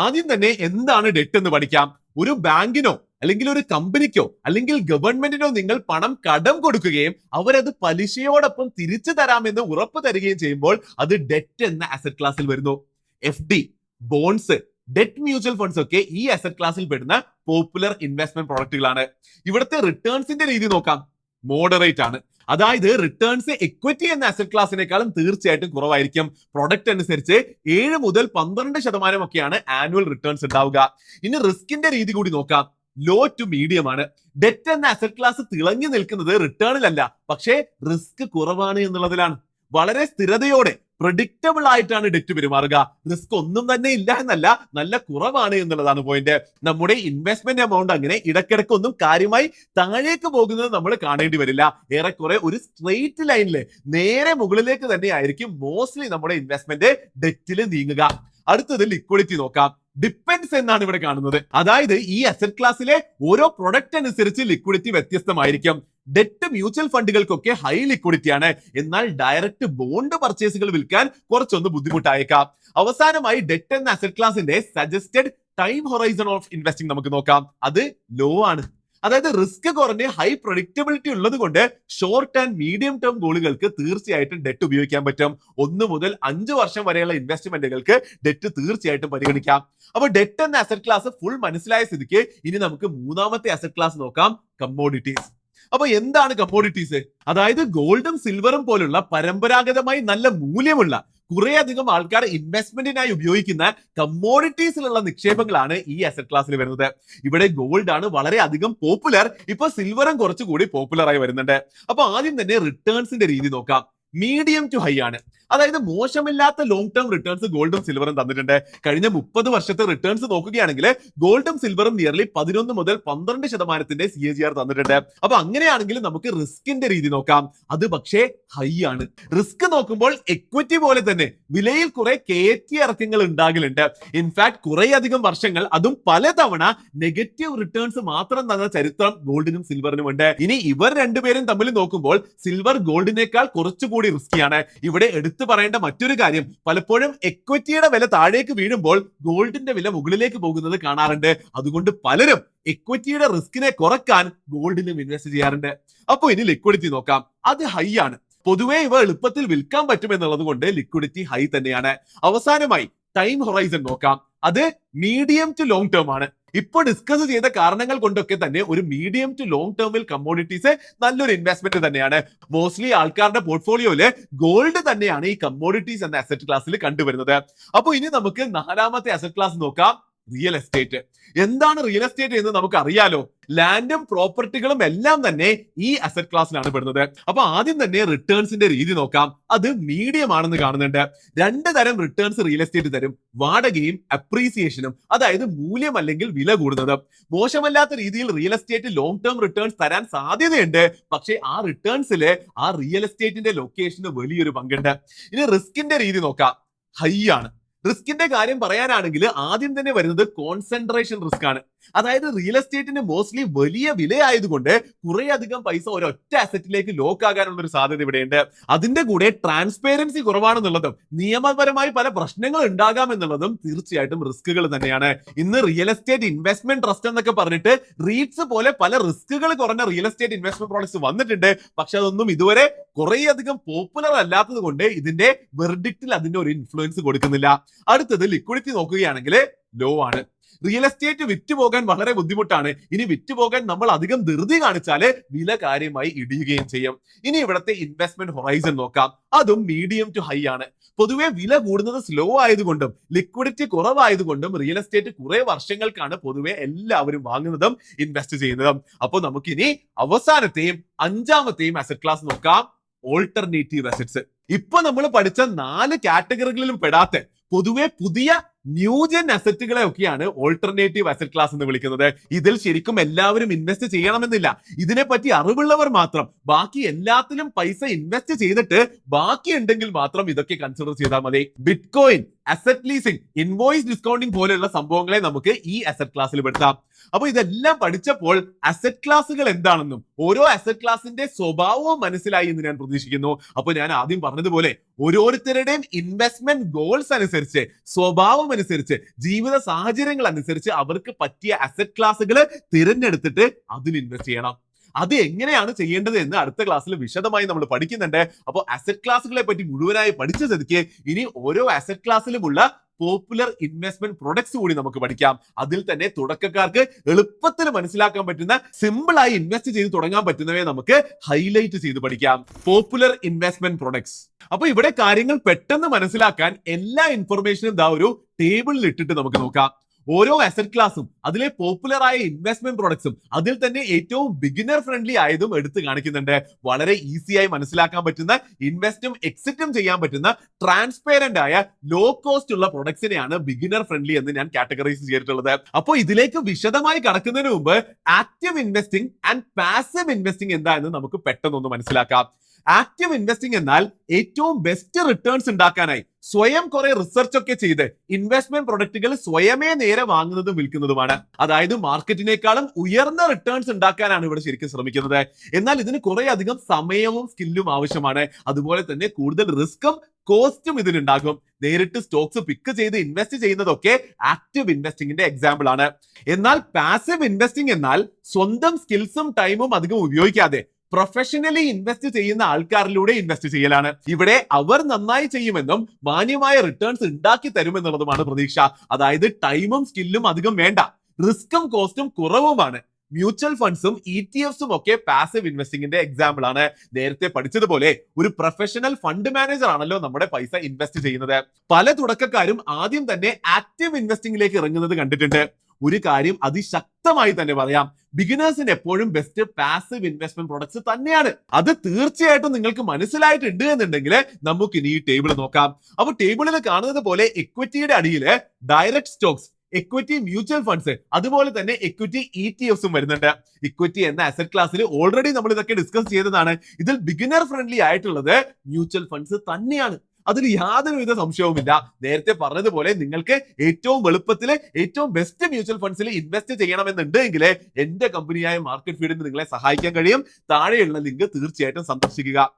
ആദ്യം തന്നെ എന്താണ് ഡെറ്റ് എന്ന് പഠിക്കാം. ഒരു ബാങ്കിനോ അല്ലെങ്കിൽ ഒരു കമ്പനിക്കോ അല്ലെങ്കിൽ ഗവൺമെന്റിനോ നിങ്ങൾ പണം കടം കൊടുക്കുകയും അവരത് പലിശയോടൊപ്പം തിരിച്ചു തരാമെന്ന് ഉറപ്പ് തരികയും ചെയ്യുമ്പോൾ അത് ഡെറ്റ് എന്ന അസറ്റ് ക്ലാസ്സിൽ വരുന്നു. FD, bonds, debt mutual funds ഒക്കെ ഈ അസറ്റ് ക്ലാസ്സിൽ പെടുന്ന പോപ്പുലർ ഇൻവെസ്റ്റ്മെന്റ് പ്രോഡക്റ്റുകളാണ്. ഇവിടുത്തെ റിട്ടേൺസിന്റെ രീതി നോക്കാം, മോഡറേറ്റ് ആണ്. അതായത് റിട്ടേൺസ് എക്വിറ്റി എന്ന അസറ്റ് ക്ലാസിനേക്കാളും തീർച്ചയായിട്ടും കുറവായിരിക്കും. പ്രൊഡക്റ്റ് അനുസരിച്ച് 7 മുതൽ 12% ഒക്കെയാണ് ആനുവൽ റിട്ടേൺസ് ഉണ്ടാവുക. ഇനി റിസ്കിന്റെ രീതി കൂടി നോക്കാം, ലോ ടു മീഡിയം ആണ്. ഡെറ്റ് എന്ന അസറ്റ് ക്ലാസ് തിളങ്ങി നിൽക്കുന്നത് റിട്ടേണിലല്ല, പക്ഷേ റിസ്ക് കുറവാണ് എന്നുള്ളതിലാണ്. വളരെ സ്ഥിരതയോടെ പ്രഡിക്റ്റബിൾ ആയിട്ടാണ് ഡെറ്റ് പെരുമാറുക. റിസ്ക് ഒന്നും തന്നെ ഇല്ല എന്നല്ല, നല്ല കുറവാണ് എന്നുള്ളതാണ് പോയിന്റ്. നമ്മുടെ ഇൻവെസ്റ്റ്മെന്റ് എമൗണ്ട് അങ്ങനെ ഇടയ്ക്കിടയ്ക്കൊന്നും കാര്യമായി താഴേക്ക് പോകുന്നത് നമ്മൾ കാണേണ്ടി വരില്ല. ഏറെക്കുറെ ഒരു സ്ട്രെയിറ്റ് ലൈനില് നേരെ മുകളിലേക്ക് തന്നെ ആയിരിക്കും മോസ്റ്റ്ലി നമ്മുടെ ഇൻവെസ്റ്റ്മെന്റ് ഡെറ്റിൽ നീങ്ങുക. അടുത്തത് ലിക്വിഡിറ്റി നോക്കാം. ഡിപ്പെൻഡ്സ് എന്നാണ് ഇവിടെ കാണുന്നത്. അതായത് ഈ അസറ്റ് ക്ലാസ്സിലെ ഓരോ പ്രൊഡക്റ്റ് അനുസരിച്ച് ലിക്വിഡിറ്റി വ്യത്യസ്തമായിരിക്കും. ഡെറ്റ് മ്യൂച്വൽ ഫണ്ടുകൾക്കൊക്കെ ഹൈ ലിക്വിഡിറ്റി ആണ്. എന്നാൽ ഡയറക്റ്റ് ബോണ്ട് പർച്ചേസുകൾ വിൽക്കാൻ കുറച്ചൊന്ന് ബുദ്ധിമുട്ടായേക്കാം. അവസാനമായി ഡെറ്റ് എന്ന അസറ്റ് ക്ലാസിന്റെ suggested time horizon of investing നമുക്ക് നോക്കാം. അത് ലോ ആണ്. അതായത് റിസ്ക് കുറഞ്ഞ് ഹൈ പ്രൊഡിക്റ്റബിലിറ്റി ഉള്ളത് കൊണ്ട് ഷോർട്ട് ആൻഡ് മീഡിയം ടേം ഗോളുകൾക്ക് തീർച്ചയായിട്ടും ഡെറ്റ് ഉപയോഗിക്കാൻ പറ്റും. 1 മുതൽ 5 വർഷം വരെയുള്ള ഇൻവെസ്റ്റ്മെന്റുകൾക്ക് ഡെറ്റ് തീർച്ചയായിട്ടും പരിഗണിക്കാം. അപ്പോൾ ഡെറ്റ് എന്ന അസറ്റ് ക്ലാസ് ഫുൾ മനസ്സിലായ സ്ഥിതിക്ക് ഇനി നമുക്ക് മൂന്നാമത്തെ അസറ്റ് ക്ലാസ് നോക്കാം, കമ്മോഡിറ്റീസ്. അപ്പൊ എന്താണ് കമ്മോഡിറ്റീസ്? അതായത് ഗോൾഡും സിൽവറും പോലുള്ള പരമ്പരാഗതമായി നല്ല മൂല്യമുള്ള കുറേയധികം ആൾക്കാർ ഇൻവെസ്റ്റ്മെന്റിനായി ഉപയോഗിക്കുന്ന കമ്മോഡിറ്റീസിലുള്ള നിക്ഷേപങ്ങളാണ് ഈ അസറ്റ് ക്ലാസ്സിൽ വരുന്നത്. ഇവിടെ ഗോൾഡ് ആണ് വളരെ അധികം പോപ്പുലർ. ഇപ്പൊ സിൽവറും കുറച്ചുകൂടി പോപ്പുലർ ആയി വരുന്നുണ്ട്. അപ്പൊ ആദ്യം തന്നെ റിട്ടേൺസിന്റെ രീതി നോക്കാം. മീഡിയം ടു ഹൈ ആണ്. അതായത് മോശമില്ലാത്ത ലോങ് ടേം റിട്ടേൺസ് ഗോൾഡും സിൽവറും തന്നിട്ടുണ്ട്. കഴിഞ്ഞ 30 വർഷത്തെ റിട്ടേൺസ് നോക്കുകയാണെങ്കിൽ ഗോൾഡും സിൽവറും നിയർലി 11 മുതൽ 12% CAGR തന്നിട്ടുണ്ട്. അപ്പൊ അങ്ങനെയാണെങ്കിൽ നമുക്ക് റിസ്കിന്റെ രീതി നോക്കാം. അത് പക്ഷേ ഹൈ ആണ്. റിസ്ക് നോക്കുമ്പോൾ എക്വിറ്റി പോലെ തന്നെ വിലയിൽ കുറെ കയറ്റി ഇറക്കങ്ങൾ ഉണ്ടാകലുണ്ട്. ഇൻഫാക്ട് കുറേയധികം വർഷങ്ങൾ, അതും പലതവണ നെഗറ്റീവ് റിട്ടേൺസ് മാത്രം തന്ന ചരിത്രം ഗോൾഡിനും സിൽവറിനും ഉണ്ട്. ഇനി ഇവർ രണ്ടുപേരും തമ്മിൽ നോക്കുമ്പോൾ സിൽവർ ഗോൾഡിനേക്കാൾ കുറച്ചുകൂടി റിസ്കിയാണ്. ഇവിടെ എടുത്തു പറയേണ്ട മറ്റൊരു കാര്യം, പലപ്പോഴും എക്വിറ്റിയുടെ വില താഴേക്ക് വീഴുമ്പോൾ ഗോൾഡിന്റെ വില മുകളിലേക്ക് പോകുന്നത് കാണാറുണ്ട്. അതുകൊണ്ട് പലരും എക്വിറ്റിയുടെ റിസ്കിനെ കുറക്കാൻ ഗോൾഡിലും ഇൻവെസ്റ്റ് ചെയ്യാറുണ്ട്. അപ്പോൾ ഇനി ലിക്വിഡിറ്റി നോക്കാം. അത് ഹൈ ആണ്. പൊതുവേ ഇവ എളുപ്പത്തിൽ വിൽക്കാൻ പറ്റുമെന്നുള്ളത് കൊണ്ട് ലിക്വിഡിറ്റി ഹൈ തന്നെയാണ്. അവസാനമായി ടൈം ഹൊറൈസൺ നോക്കാം. അത് മീഡിയം ടു ലോങ് ടേം ആണ്. ഇപ്പോൾ ഡിസ്കസ് ചെയ്ത കാരണങ്ങൾ കൊണ്ടൊക്കെ തന്നെ ഒരു മീഡിയം ടു ലോങ് ടേമിൽ കമ്മോഡിറ്റീസ് നല്ലൊരു ഇൻവെസ്റ്റ്മെന്റ് തന്നെയാണ്. മോസ്റ്റ്ലി ആൾക്കാരുടെ പോർട്ട്ഫോളിയോയില് ഗോൾഡ് തന്നെയാണ് ഈ കമ്മോഡിറ്റീസ് എന്ന അസറ്റ് ക്ലാസ്സിൽ കണ്ടുവരുന്നത്. അപ്പോൾ ഇനി നമുക്ക് നാലാമത്തെ അസറ്റ് ക്ലാസ് നോക്കാം, റിയൽ എസ്റ്റേറ്റ്. എന്താണ് റിയൽ എസ്റ്റേറ്റ് എന്ന് നമുക്ക് അറിയാലോ. ലാൻഡും പ്രോപ്പർട്ടികളും എല്ലാം തന്നെ ഈ അസറ്റ് ക്ലാസ്സിലാണ് പെടുന്നത്. അപ്പൊ ആദ്യം തന്നെ റിട്ടേൺസിന്റെ രീതി നോക്കാം. അത് മീഡിയം ആണെന്ന് കാണുന്നുണ്ട്. 2 തരം റിട്ടേൺസ് റിയൽ എസ്റ്റേറ്റ് തരും, വാടകയും അപ്രീസിയേഷനും. അതായത് മൂല്യം അല്ലെങ്കിൽ വില കൂടുന്നതും. മോശമല്ലാത്ത രീതിയിൽ real estate long term returns തരാൻ സാധ്യതയുണ്ട്. പക്ഷേ ആ റിട്ടേൺസില് ആ റിയൽ എസ്റ്റേറ്റിന്റെ ലൊക്കേഷന് വലിയൊരു പങ്കുണ്ട്. ഇനി റിസ്കിന്റെ രീതി നോക്കാം, ഹൈ ആണ്. റിസ്കിന്റെ കാര്യം പറയാനാണെങ്കിൽ ആദ്യം തന്നെ വരുന്നത് കോൺസെൻട്രേഷൻ റിസ്ക് ആണ്. അതായത് റിയൽ എസ്റ്റേറ്റിന് മോസ്റ്റ്ലി വലിയ വിലയായതുകൊണ്ട് കുറെ അധികം പൈസ ഒരൊറ്റ അസറ്റിലേക്ക് ലോക്ക് ആകാനുള്ള ഒരു സാധ്യത ഇവിടെയുണ്ട്. അതിന്റെ കൂടെ ട്രാൻസ്പെറൻസി കുറവാണെന്നുള്ളതും നിയമപരമായി പല പ്രശ്നങ്ങൾ ഉണ്ടാകാം എന്നുള്ളതും തീർച്ചയായിട്ടും റിസ്കുകൾ തന്നെയാണ്. ഇന്ന് റിയൽ എസ്റ്റേറ്റ് ഇൻവെസ്റ്റ്മെന്റ് ട്രസ്റ്റ് എന്നൊക്കെ പറഞ്ഞിട്ട് റീറ്റ്സ് പോലെ പല റിസ്കുകൾ കുറഞ്ഞ റിയൽ എസ്റ്റേറ്റ് ഇൻവെസ്റ്റ്മെന്റ് പ്രോഡക്ട്സ് വന്നിട്ടുണ്ട്. പക്ഷെ അതൊന്നും ഇതുവരെ കുറേയധികം പോപ്പുലർ അല്ലാത്തത് കൊണ്ട് ഇതിന്റെ വെർഡിക്റ്റിൽ അതിന്റെ ഒരു ഇൻഫ്ലുവൻസ് കൊടുക്കുന്നില്ല. അടുത്തത് ലിക്വിഡിറ്റി നോക്കുകയാണെങ്കിൽ ലോ ആണ്. റിയൽ എസ്റ്റേറ്റ് വിറ്റുപോകാൻ വളരെ ബുദ്ധിമുട്ടാണ്. ഇനി വിറ്റുപോകാൻ നമ്മൾ അധികം ധൃതി കാണിച്ചാല് വില കാര്യമായി ഇടിയുകയും ചെയ്യും. ഇനി ഇവിടുത്തെ ഇൻവെസ്റ്റ്മെന്റ് ഹൊറൈസൺ നോക്കാം. അതും മീഡിയം ടു ഹൈ ആണ്. പൊതുവെ വില കൂടുന്നത് സ്ലോ ആയതുകൊണ്ടും ലിക്വിഡിറ്റി കുറവായതുകൊണ്ടും റിയൽ എസ്റ്റേറ്റ് കുറെ വർഷങ്ങൾക്കാണ് പൊതുവെ എല്ലാവരും വാങ്ങുന്നതും ഇൻവെസ്റ്റ് ചെയ്യുന്നതും. അപ്പോൾ നമുക്കിനി അവസാനത്തെയും അഞ്ചാമത്തെയും അസറ്റ് ക്ലാസ് നോക്കാം, ഓൾട്ടർനേറ്റീവ് അസറ്റ്സ്. ഇപ്പൊ നമ്മൾ പഠിച്ച 4 കാറ്റഗറികളിലും പെടാത്ത പൊതുവെ പുതിയ ന്യൂജൻ അസറ്റുകളെ ഒക്കെയാണ് ഓൾട്ടർനേറ്റീവ് അസറ്റ് ക്ലാസ് എന്ന് വിളിക്കുന്നത്. ഇതിൽ ശരിക്കും എല്ലാവരും ഇൻവെസ്റ്റ് ചെയ്യണമെന്നില്ല. ഇതിനെപ്പറ്റി അറിവുള്ളവർ മാത്രം ബാക്കി എല്ലാത്തിലും പൈസ ഇൻവെസ്റ്റ് ചെയ്തിട്ട് ബാക്കി ഉണ്ടെങ്കിൽ മാത്രം ഇതൊക്കെ കൺസിഡർ ചെയ്താൽ മതി. Bitcoin, asset leasing, invoice discounting പോലെയുള്ള സംഭവങ്ങളെ നമുക്ക് ഈ അസറ്റ് ക്ലാസ്സിൽ പെടുത്താം. അപ്പൊ ഇതെല്ലാം പഠിച്ചപ്പോൾ അസറ്റ് ക്ലാസുകൾ എന്താണെന്നും ഓരോ അസറ്റ് ക്ലാസിന്റെ സ്വഭാവവും മനസ്സിലായി എന്ന് ഞാൻ പ്രതീക്ഷിക്കുന്നു. അപ്പൊ ഞാൻ ആദ്യം പറഞ്ഞതുപോലെ ഓരോരുത്തരുടെയും ഇൻവെസ്റ്റ്മെന്റ് ഗോൾസ് അനുസരിച്ച്, സ്വഭാവം അനുസരിച്ച്, ജീവിത സാഹചര്യങ്ങൾ അനുസരിച്ച് അവർക്ക് പറ്റിയ അസറ്റ് ക്ലാസുകൾ തിരഞ്ഞെടുത്തിട്ട് അതിൽ ഇൻവെസ്റ്റ് ചെയ്യണം. അത് എങ്ങനെയാണ് ചെയ്യേണ്ടത് എന്ന് അടുത്ത ക്ലാസ്സിൽ വിശദമായി നമ്മൾ പഠിക്കുന്നുണ്ട്. അപ്പോൾ അസറ്റ് ക്ലാസുകളെ പറ്റി മുഴുവനായി പഠിച്ച സ്ഥിതിക്ക് ഇനി ഓരോ അസറ്റ് ക്ലാസ്സിലുമുള്ള പോപ്പുലർ ഇൻവെസ്റ്റ്മെന്റ് പ്രൊഡക്ട്സ് കൂടി നമുക്ക് പഠിക്കാം. അതിൽ തന്നെ തുടക്കക്കാർക്ക് എളുപ്പത്തിൽ മനസ്സിലാക്കാൻ പറ്റുന്ന, സിമ്പിൾ ആയി ഇൻവെസ്റ്റ് ചെയ്ത് തുടങ്ങാൻ പറ്റുന്നവയെ നമുക്ക് ഹൈലൈറ്റ് ചെയ്ത് പഠിക്കാം. Popular investment products. അപ്പൊ ഇവിടെ കാര്യങ്ങൾ പെട്ടെന്ന് മനസ്സിലാക്കാൻ എല്ലാ ഇൻഫർമേഷനും ഒരു ടേബിളിൽ ഇട്ടിട്ട് നമുക്ക് നോക്കാം. ഓരോ അസറ്റ് ക്ലാസും അതിലെ പോപ്പുലർ ആയ ഇൻവെസ്റ്റ്മെന്റ് പ്രൊഡക്ട്സും അതിൽ തന്നെ ഏറ്റവും ബിഗിനർ ഫ്രണ്ട്ലി ആയതും എടുത്ത് കാണിക്കുന്നുണ്ട്. വളരെ ഈസിയായി മനസ്സിലാക്കാൻ പറ്റുന്ന, ഇൻവെസ്റ്റും എക്സിറ്റും ചെയ്യാൻ പറ്റുന്ന, ട്രാൻസ്പെറന്റ് ആയ, ലോ കോസ്റ്റ് ഉള്ള പ്രൊഡക്ട്സിനെയാണ് ബിഗിനർ ഫ്രണ്ട്ലി എന്ന് ഞാൻ കാറ്റഗറൈസ് ചെയ്തിട്ടുള്ളത്. അപ്പോൾ ഇതിലേക്ക് വിശദമായി കടക്കുന്നതിന് മുമ്പ് active investing and passive investing എന്താ എന്ന് നമുക്ക് പെട്ടെന്നൊന്ന് മനസ്സിലാക്കാം. ആക്റ്റീവ് ഇൻവെസ്റ്റിംഗ് എന്നാൽ ഏറ്റവും ബെസ്റ്റ് റിട്ടേൺസ് ഉണ്ടാക്കാനായി സ്വയം കുറെ റിസർച്ച് ഒക്കെ ചെയ്ത് ഇൻവെസ്റ്റ്മെന്റ് പ്രൊഡക്റ്റുകൾ സ്വയമേ നേരെ വാങ്ങുന്നതും വിൽക്കുന്നതുമാണ്. അതായത് മാർക്കറ്റിനേക്കാളും ഉയർന്ന റിട്ടേൺസ് ഉണ്ടാക്കാനാണ് ഇവിടെ ശരിക്കും ശ്രമിക്കുന്നത്. എന്നാൽ ഇതിന് കുറെ അധികം സമയവും സ്കില്ലും ആവശ്യമാണ്. അതുപോലെ തന്നെ കൂടുതൽ റിസ്ക്കും കോസ്റ്റും ഇതിനുണ്ടാകും. നേരിട്ട് സ്റ്റോക്സ് പിക്ക് ചെയ്ത് ഇൻവെസ്റ്റ് ചെയ്യുന്നതൊക്കെ ആക്റ്റീവ് ഇൻവെസ്റ്റിംഗിന്റെ എക്സാമ്പിൾ ആണ്. എന്നാൽ പാസീവ് ഇൻവെസ്റ്റിംഗ് എന്നാൽ സ്വന്തം സ്കിൽസും ടൈമും അധികം ഉപയോഗിക്കാതെ പ്രൊഫഷണലി ഇൻവെസ്റ്റ് ചെയ്യുന്ന ആൾക്കാരിലൂടെ ഇൻവെസ്റ്റ് ചെയ്യലാണ്. ഇവിടെ അവർ നന്നായി ചെയ്യുമെന്നും മാന്യമായ റിട്ടേൺസ് ഉണ്ടാക്കി തരുമെന്നുള്ളതുമാണ് പ്രതീക്ഷ. അതായത് ടൈമും സ്കില്ലും അധികം വേണ്ട, റിസ്ക്കും കോസ്റ്റും കുറവുമാണ്. മ്യൂച്വൽ ഫണ്ട്സും ETF-സും ഒക്കെ പാസീവ് ഇൻവെസ്റ്റിംഗിന്റെ എക്സാമ്പിൾ ആണ്. നേരത്തെ പഠിച്ചതുപോലെ ഒരു പ്രൊഫഷണൽ ഫണ്ട് മാനേജർ ആണല്ലോ നമ്മുടെ പൈസ ഇൻവെസ്റ്റ് ചെയ്യുന്നത്. പല തുടക്കക്കാരും ആദ്യം തന്നെ ആക്റ്റീവ് ഇൻവെസ്റ്റിംഗിലേക്ക് ഇറങ്ങുന്നത് കണ്ടിട്ടുണ്ട്. ഒരു കാര്യം അതിശക്തമായി തന്നെ പറയാം, ബിഗിനേഴ്സിന് എപ്പോഴും ബെസ്റ്റ് പാസീവ് ഇൻവെസ്റ്റ്മെന്റ് പ്രൊഡക്ട്സ് തന്നെയാണ്. അത് തീർച്ചയായിട്ടും നിങ്ങൾക്ക് മനസ്സിലായിട്ടുണ്ട് എന്നുണ്ടെങ്കിൽ നമുക്ക് ഇനി ഈ ടേബിൾ നോക്കാം. അപ്പൊ ടേബിളിൽ കാണുന്നത് പോലെ ഇക്വിറ്റിയുടെ അടിയിൽ direct stocks, equity mutual funds, അതുപോലെ തന്നെ ഇക്വിറ്റി ETF-സും വരുന്നുണ്ട്. ഇക്വിറ്റി എന്ന അസറ്റ് ക്ലാസ്സിൽ ഓൾറെഡി നമ്മൾ ഇതൊക്കെ ഡിസ്കസ് ചെയ്തതാണ്. ഇതിൽ ബിഗിനർ ഫ്രണ്ട്ലി ആയിട്ടുള്ളത് മ്യൂച്വൽ ഫണ്ട്സ് തന്നെയാണ്. അതിൽ യാതൊരുവിധ സംശയവുമില്ല. നേരത്തെ പറഞ്ഞതുപോലെ നിങ്ങൾക്ക് ഏറ്റവും എളുപ്പത്തിൽ ഏറ്റവും ബെസ്റ്റ് മ്യൂച്വൽ ഫണ്ട്സിൽ ഇൻവെസ്റ്റ് ചെയ്യണമെന്നുണ്ടെങ്കിൽ എന്റെ കമ്പനിയായ മാർക്കറ്റ് ഫീഡിന് നിങ്ങളെ സഹായിക്കാൻ കഴിയും. താഴെയുള്ള ലിങ്ക് തീർച്ചയായിട്ടും സന്ദർശിക്കുക.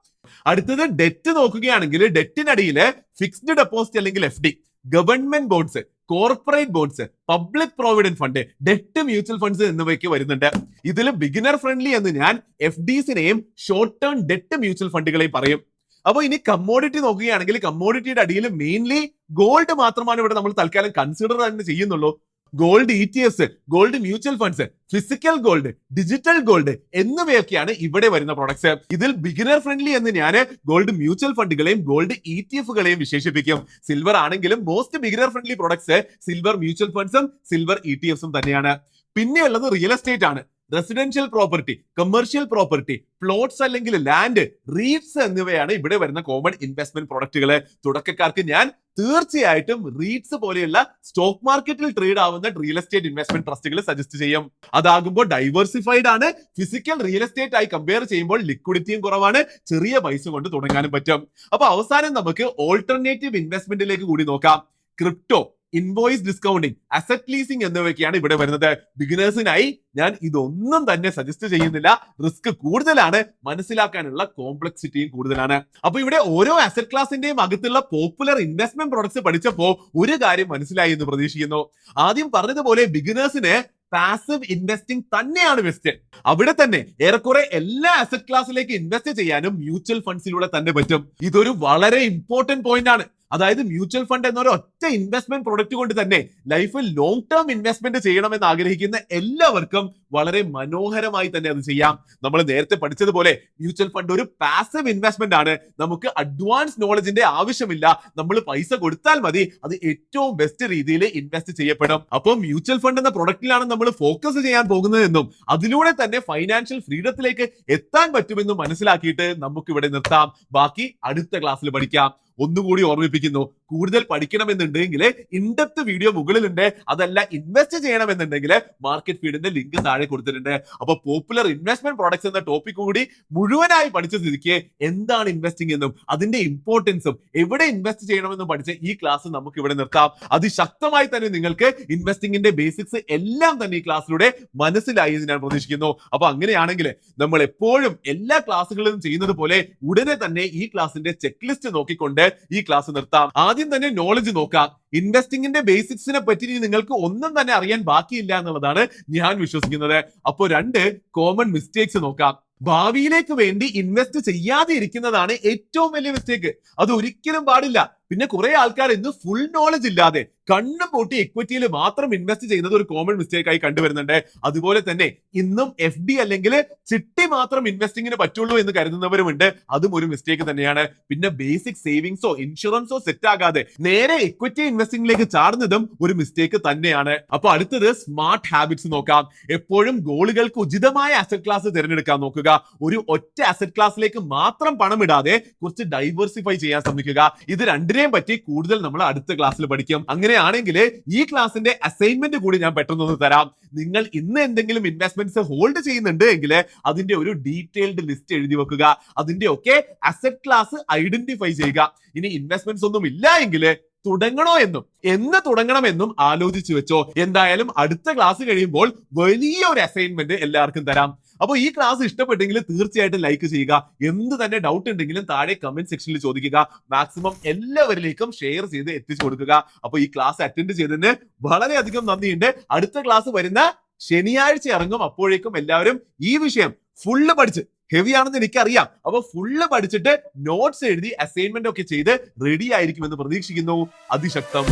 അടുത്തത് ഡെറ്റ് നോക്കുകയാണെങ്കിൽ ഡെറ്റിനടിയിൽ ഫിക്സ്ഡ് ഡെപ്പോസിറ്റ് അല്ലെങ്കിൽ FD, government bonds, corporate bonds, public provident fund, debt mutual funds എന്നിവയ്ക്ക് വരുന്നുണ്ട്. ഇതിൽ ബിഗിനർ ഫ്രണ്ട്ലി എന്ന് ഞാൻ FDസിനെയും ഷോർട്ട് ടേം ഡെറ്റ് മ്യൂച്വൽ ഫണ്ടുകളെയും പറയും. അപ്പൊ ഇനി കമ്മോഡിറ്റി നോക്കുകയാണെങ്കിൽ കമ്മോഡിറ്റിയുടെ അടിയിൽ മെയിൻലി ഗോൾഡ് മാത്രമാണ് ഇവിടെ നമ്മൾ തൽക്കാലം കൺസിഡർ തന്നെ ചെയ്യുന്നുള്ളൂ. Gold ETFs, gold mutual funds, physical gold, digital gold എന്നിവയൊക്കെയാണ് ഇവിടെ വരുന്ന പ്രൊഡക്ട്സ്. ഇതിൽ ബിഗിനർ ഫ്രണ്ട്ലി എന്ന് ഞാൻ ഗോൾഡ് മ്യൂച്വൽ ഫണ്ടുകളെയും ഗോൾഡ് ETF-കളെയും വിശേഷിപ്പിക്കും. സിൽവർ ആണെങ്കിലും most beginner friendly products silver mutual ഫണ്ട്സും സിൽവർ ETF-സും തന്നെയാണ്. പിന്നെയുള്ളത് റിയൽ എസ്റ്റേറ്റ് ആണ്. Residential property, commercial property, plots അല്ലെങ്കിൽ ലാൻഡ്, റീറ്റ്സ് എന്നിവയാണ് ഇവിടെ വരുന്ന കോമൺ ഇൻവെസ്റ്റ്മെന്റ് പ്രൊഡക്റ്റുകൾ. തുടക്കക്കാർക്ക് ഞാൻ തീർച്ചയായിട്ടും റീറ്റ്സ് പോലെയുള്ള സ്റ്റോക്ക് മാർക്കറ്റിൽ ട്രേഡ് ആവുന്ന റിയൽ എസ്റ്റേറ്റ് ഇൻവെസ്റ്റ്മെന്റ് ട്രസ്റ്റുകൾ സജസ്റ്റ് ചെയ്യും. അതാകുമ്പോൾ ഡൈവേഴ്സിഫൈഡ് ആണ്. ഫിസിക്കൽ റിയൽ എസ്റ്റേറ്റ് ആയി കമ്പയർ ചെയ്യുമ്പോൾ ലിക്വിഡിറ്റിയും കുറവാണ്. ചെറിയ പൈസ കൊണ്ട് തുടങ്ങാനും പറ്റും. അപ്പൊ അവസാനം നമുക്ക് ഓൾട്ടർനേറ്റീവ് ഇൻവെസ്റ്റ്മെന്റിലേക്ക് കൂടി നോക്കാം. Crypto, invoice discounting, asset leasing എന്നിവയൊക്കെയാണ് ഇവിടെ വരുന്നത്. ബിഗിനേഴ്സിനായി ഞാൻ ഇതൊന്നും തന്നെ സജസ്റ്റ് ചെയ്യുന്നില്ല. റിസ്ക് കൂടുതലാണ്, മനസ്സിലാക്കാനുള്ള കോംപ്ലക്സിറ്റിയും കൂടുതലാണ്. അപ്പൊ ഇവിടെ ഓരോ അസറ്റ് ക്ലാസിന്റെയും അകത്തുള്ള പോപ്പുലർ ഇൻവെസ്റ്റ്മെന്റ് പ്രൊഡക്ട്സ് പഠിച്ചപ്പോൾ ഒരു കാര്യം മനസ്സിലായി എന്ന് പ്രതീക്ഷിക്കുന്നു. ആദ്യം പറഞ്ഞതുപോലെ ബിഗിനേഴ്സിന് പാസീവ് ഇൻവെസ്റ്റിംഗ് തന്നെയാണ് ബെസ്റ്റ്. അവിടെ തന്നെ ഏറെക്കുറെ എല്ലാ അസറ്റ് ക്ലാസ്സിലേക്ക് ഇൻവെസ്റ്റ് ചെയ്യാനും മ്യൂച്വൽ ഫണ്ട്സിലൂടെ തന്നെ പറ്റും. ഇതൊരു വളരെ ഇമ്പോർട്ടന്റ് പോയിന്റ് ആണ്. അതായത് മ്യൂച്വൽ ഫണ്ട് എന്നൊരു ഒറ്റ ഒറ്റ ഇൻവെസ്റ്റ്മെന്റ് പ്രൊഡക്റ്റ് കൊണ്ട് തന്നെ ലൈഫിൽ ലോങ് ടേം ഇൻവെസ്റ്റ്മെന്റ് ചെയ്യണമെന്ന് ആഗ്രഹിക്കുന്ന എല്ലാവർക്കും വളരെ മനോഹരമായി തന്നെ അത് ചെയ്യാം. നമ്മൾ നേരത്തെ പഠിച്ചതുപോലെ മ്യൂച്വൽ ഫണ്ട് ഒരു പാസീവ് ഇൻവെസ്റ്റ്മെന്റ് ആണ്. നമുക്ക് അഡ്വാൻസ് നോളജിന്റെ ആവശ്യമില്ല. നമ്മൾ പൈസ കൊടുത്താൽ മതി, അത് ഏറ്റവും ബെസ്റ്റ് രീതിയിൽ ഇൻവെസ്റ്റ് ചെയ്യപ്പെടും. അപ്പോൾ മ്യൂച്വൽ ഫണ്ട് എന്ന പ്രൊഡക്റ്റിലാണ് നമ്മൾ ഫോക്കസ് ചെയ്യാൻ പോകുന്നതെന്നും അതിലൂടെ തന്നെ ഫൈനാൻഷ്യൽ ഫ്രീഡത്തിലേക്ക് എത്താൻ പറ്റുമെന്നും മനസ്സിലാക്കിയിട്ട് നമുക്ക് ഇവിടെ നിർത്താം. ബാക്കി അടുത്ത ക്ലാസ്സിൽ പഠിക്കാം. ഒന്നുകൂടി ഓർമ്മിപ്പിക്കുന്നു, കൂടുതൽ പഠിക്കണമെന്നുണ്ടെങ്കിൽ ഇൻഡെപ്ത് വീഡിയോ മുകളിലുണ്ട്. അതല്ല ഇൻവെസ്റ്റ് ചെയ്യണമെന്നുണ്ടെങ്കിൽ മാർക്കറ്റ് ഫീഡിന്റെ ലിങ്ക് താഴെ കൊടുത്തിട്ടുണ്ട്. അപ്പൊ പോപ്പുലർ ഇൻവെസ്റ്റ്മെന്റ് പ്രോഡക്ട്സ് എന്ന ടോപ്പിക് കൂടി മുഴുവനായി പഠിച്ച സ്ഥിതിക്ക് എന്താണ് ഇൻവെസ്റ്റിംഗ് എന്നും അതിന്റെ ഇമ്പോർട്ടൻസും എവിടെ ഇൻവെസ്റ്റ് ചെയ്യണമെന്നും പഠിച്ച ഈ ക്ലാസ് നമുക്ക് ഇവിടെ നിർത്താം. അതിശക്തമായി തന്നെ നിങ്ങൾക്ക് ഇൻവെസ്റ്റിംഗിന്റെ ബേസിക്സ് എല്ലാം തന്നെ ഈ ക്ലാസ്സിലൂടെ മനസ്സിലായി എന്ന് ഞാൻ പ്രതീക്ഷിക്കുന്നു. അപ്പൊ അങ്ങനെയാണെങ്കിൽ നമ്മൾ എപ്പോഴും എല്ലാ ക്ലാസ്സുകളിലും ചെയ്യുന്നത് പോലെ ഉടനെ തന്നെ ഈ ക്ലാസിന്റെ ചെക്ക് ലിസ്റ്റ് നോക്കിക്കൊണ്ട് ഈ ക്ലാസ് നിർത്താം. ആദ്യം തന്നെ നോളജ് നോക്കാം. ഇൻവെസ്റ്റിംഗിന്റെ ബേസിക്സിനെ പറ്റി നിങ്ങൾക്ക് ഒന്നും തന്നെ അറിയാൻ ബാക്കിയില്ല എന്നുള്ളതാണ് ഞാൻ വിശ്വസിക്കുന്നത്. അപ്പോൾ 2 കോമൺ മിസ്റ്റേക്സ് നോക്കാം. ഭാവിയിലേക്ക് വേണ്ടി ഇൻവെസ്റ്റ് ചെയ്യാതെ ഇരിക്കുന്നതാണ് ഏറ്റവും വലിയ മിസ്റ്റേക്ക്. അത് ഒരിക്കലും പാടില്ല. പിന്നെ കുറെ ആൾക്കാർ ഇന്ന് ഫുൾ നോളജ് ഇല്ലാതെ കണ്ണും പൂട്ടി ഇക്വിറ്റിയിൽ മാത്രം ഇൻവെസ്റ്റ് ചെയ്യുന്നത് ഒരു കോമൺ മിസ്റ്റേക്ക് ആയി കണ്ടുവരുന്നുണ്ട്. അതുപോലെ തന്നെ ഇന്നും FD അല്ലെങ്കിൽ ചിട്ടി മാത്രം ഇൻവെസ്റ്റിംഗിന് പറ്റുള്ളൂ എന്ന് കരുതുന്നവരുമുണ്ട്. അതും ഒരു മിസ്റ്റേക്ക് തന്നെയാണ്. പിന്നെ ബേസിക് സേവിങ്സോ ഇൻഷുറൻസോ സെറ്റ് ആകാതെ നേരെ ഇക്വിറ്റി ഇൻവെസ്റ്റിംഗിലേക്ക് ചാടുന്നതും ഒരു മിസ്റ്റേക്ക് തന്നെയാണ്. അപ്പൊ അടുത്തത് സ്മാർട്ട് ഹാബിറ്റ്സ് നോക്കാം. എപ്പോഴും ഗോളുകൾക്ക് ഉചിതമായ അസറ്റ് ക്ലാസ് തിരഞ്ഞെടുക്കാൻ നോക്കുക. ഒരു ഒറ്റ അസറ്റ് ക്ലാസ്സിലേക്ക് മാത്രം പണം ഇടാതെ കുറച്ച് ഡൈവേഴ്സിഫൈ ചെയ്യാൻ ശ്രമിക്കുക. ഇത് രണ്ടിനെയും പറ്റി കൂടുതൽ നമ്മൾ അടുത്ത ക്ലാസ്സിൽ പഠിക്കും. അങ്ങനെയാണെങ്കിൽ ഈ ക്ലാസിന്റെ അസൈൻമെന്റ് കൂടി ഞാൻ പെട്ടെന്ന് തരാം. നിങ്ങൾ ഇന്ന് എന്തെങ്കിലും ഇൻവെസ്റ്റ്മെന്റ്സ് ഹോൾഡ് ചെയ്യുന്നുണ്ട് എങ്കിൽ അതിന്റെ ഒരു ഡീറ്റെയിൽഡ് ലിസ്റ്റ് എഴുതി വെക്കുക. അതിന്റെ ഒക്കെ അസറ്റ് ക്ലാസ് ഐഡന്റിഫൈ ചെയ്യുക. ഇനി ഇൻവെസ്റ്റ്മെന്റ്സ് ഒന്നും ഇല്ല എങ്കിൽ തുടങ്ങണോ എന്ന് തുടങ്ങണമെന്നും ആലോചിച്ചു വെച്ചോ. എന്തായാലും അടുത്ത ക്ലാസ് കഴിയുമ്പോൾ വലിയൊരു അസൈൻമെന്റ് എല്ലാവർക്കും തരാം. അപ്പൊ ഈ ക്ലാസ് ഇഷ്ടപ്പെട്ടെങ്കിൽ തീർച്ചയായിട്ടും ലൈക്ക് ചെയ്യുക. എന്ത് തന്നെ ഡൗട്ട് ഉണ്ടെങ്കിലും താഴെ കമന്റ് സെക്ഷനിൽ ചോദിക്കുക. മാക്സിമം എല്ലാവരിലേക്കും ഷെയർ ചെയ്ത് എത്തിച്ചു കൊടുക്കുക. അപ്പൊ ഈ ക്ലാസ് അറ്റൻഡ് ചെയ്തതിന് വളരെയധികം നന്ദിയുണ്ട്. അടുത്ത ക്ലാസ് വരുന്ന ശനിയാഴ്ച ഇറങ്ങും. അപ്പോഴേക്കും എല്ലാവരും ഈ വിഷയം ഫുള്ള് പഠിച്ച്, ഹെവി ആണെന്ന് എനിക്കറിയാം, അപ്പൊ ഫുള്ള് പഠിച്ചിട്ട് നോട്ട്സ് എഴുതി അസൈൻമെന്റ് ഒക്കെ ചെയ്ത് റെഡി ആയിരിക്കുമെന്ന് പ്രതീക്ഷിക്കുന്നു. അതിശക്തം.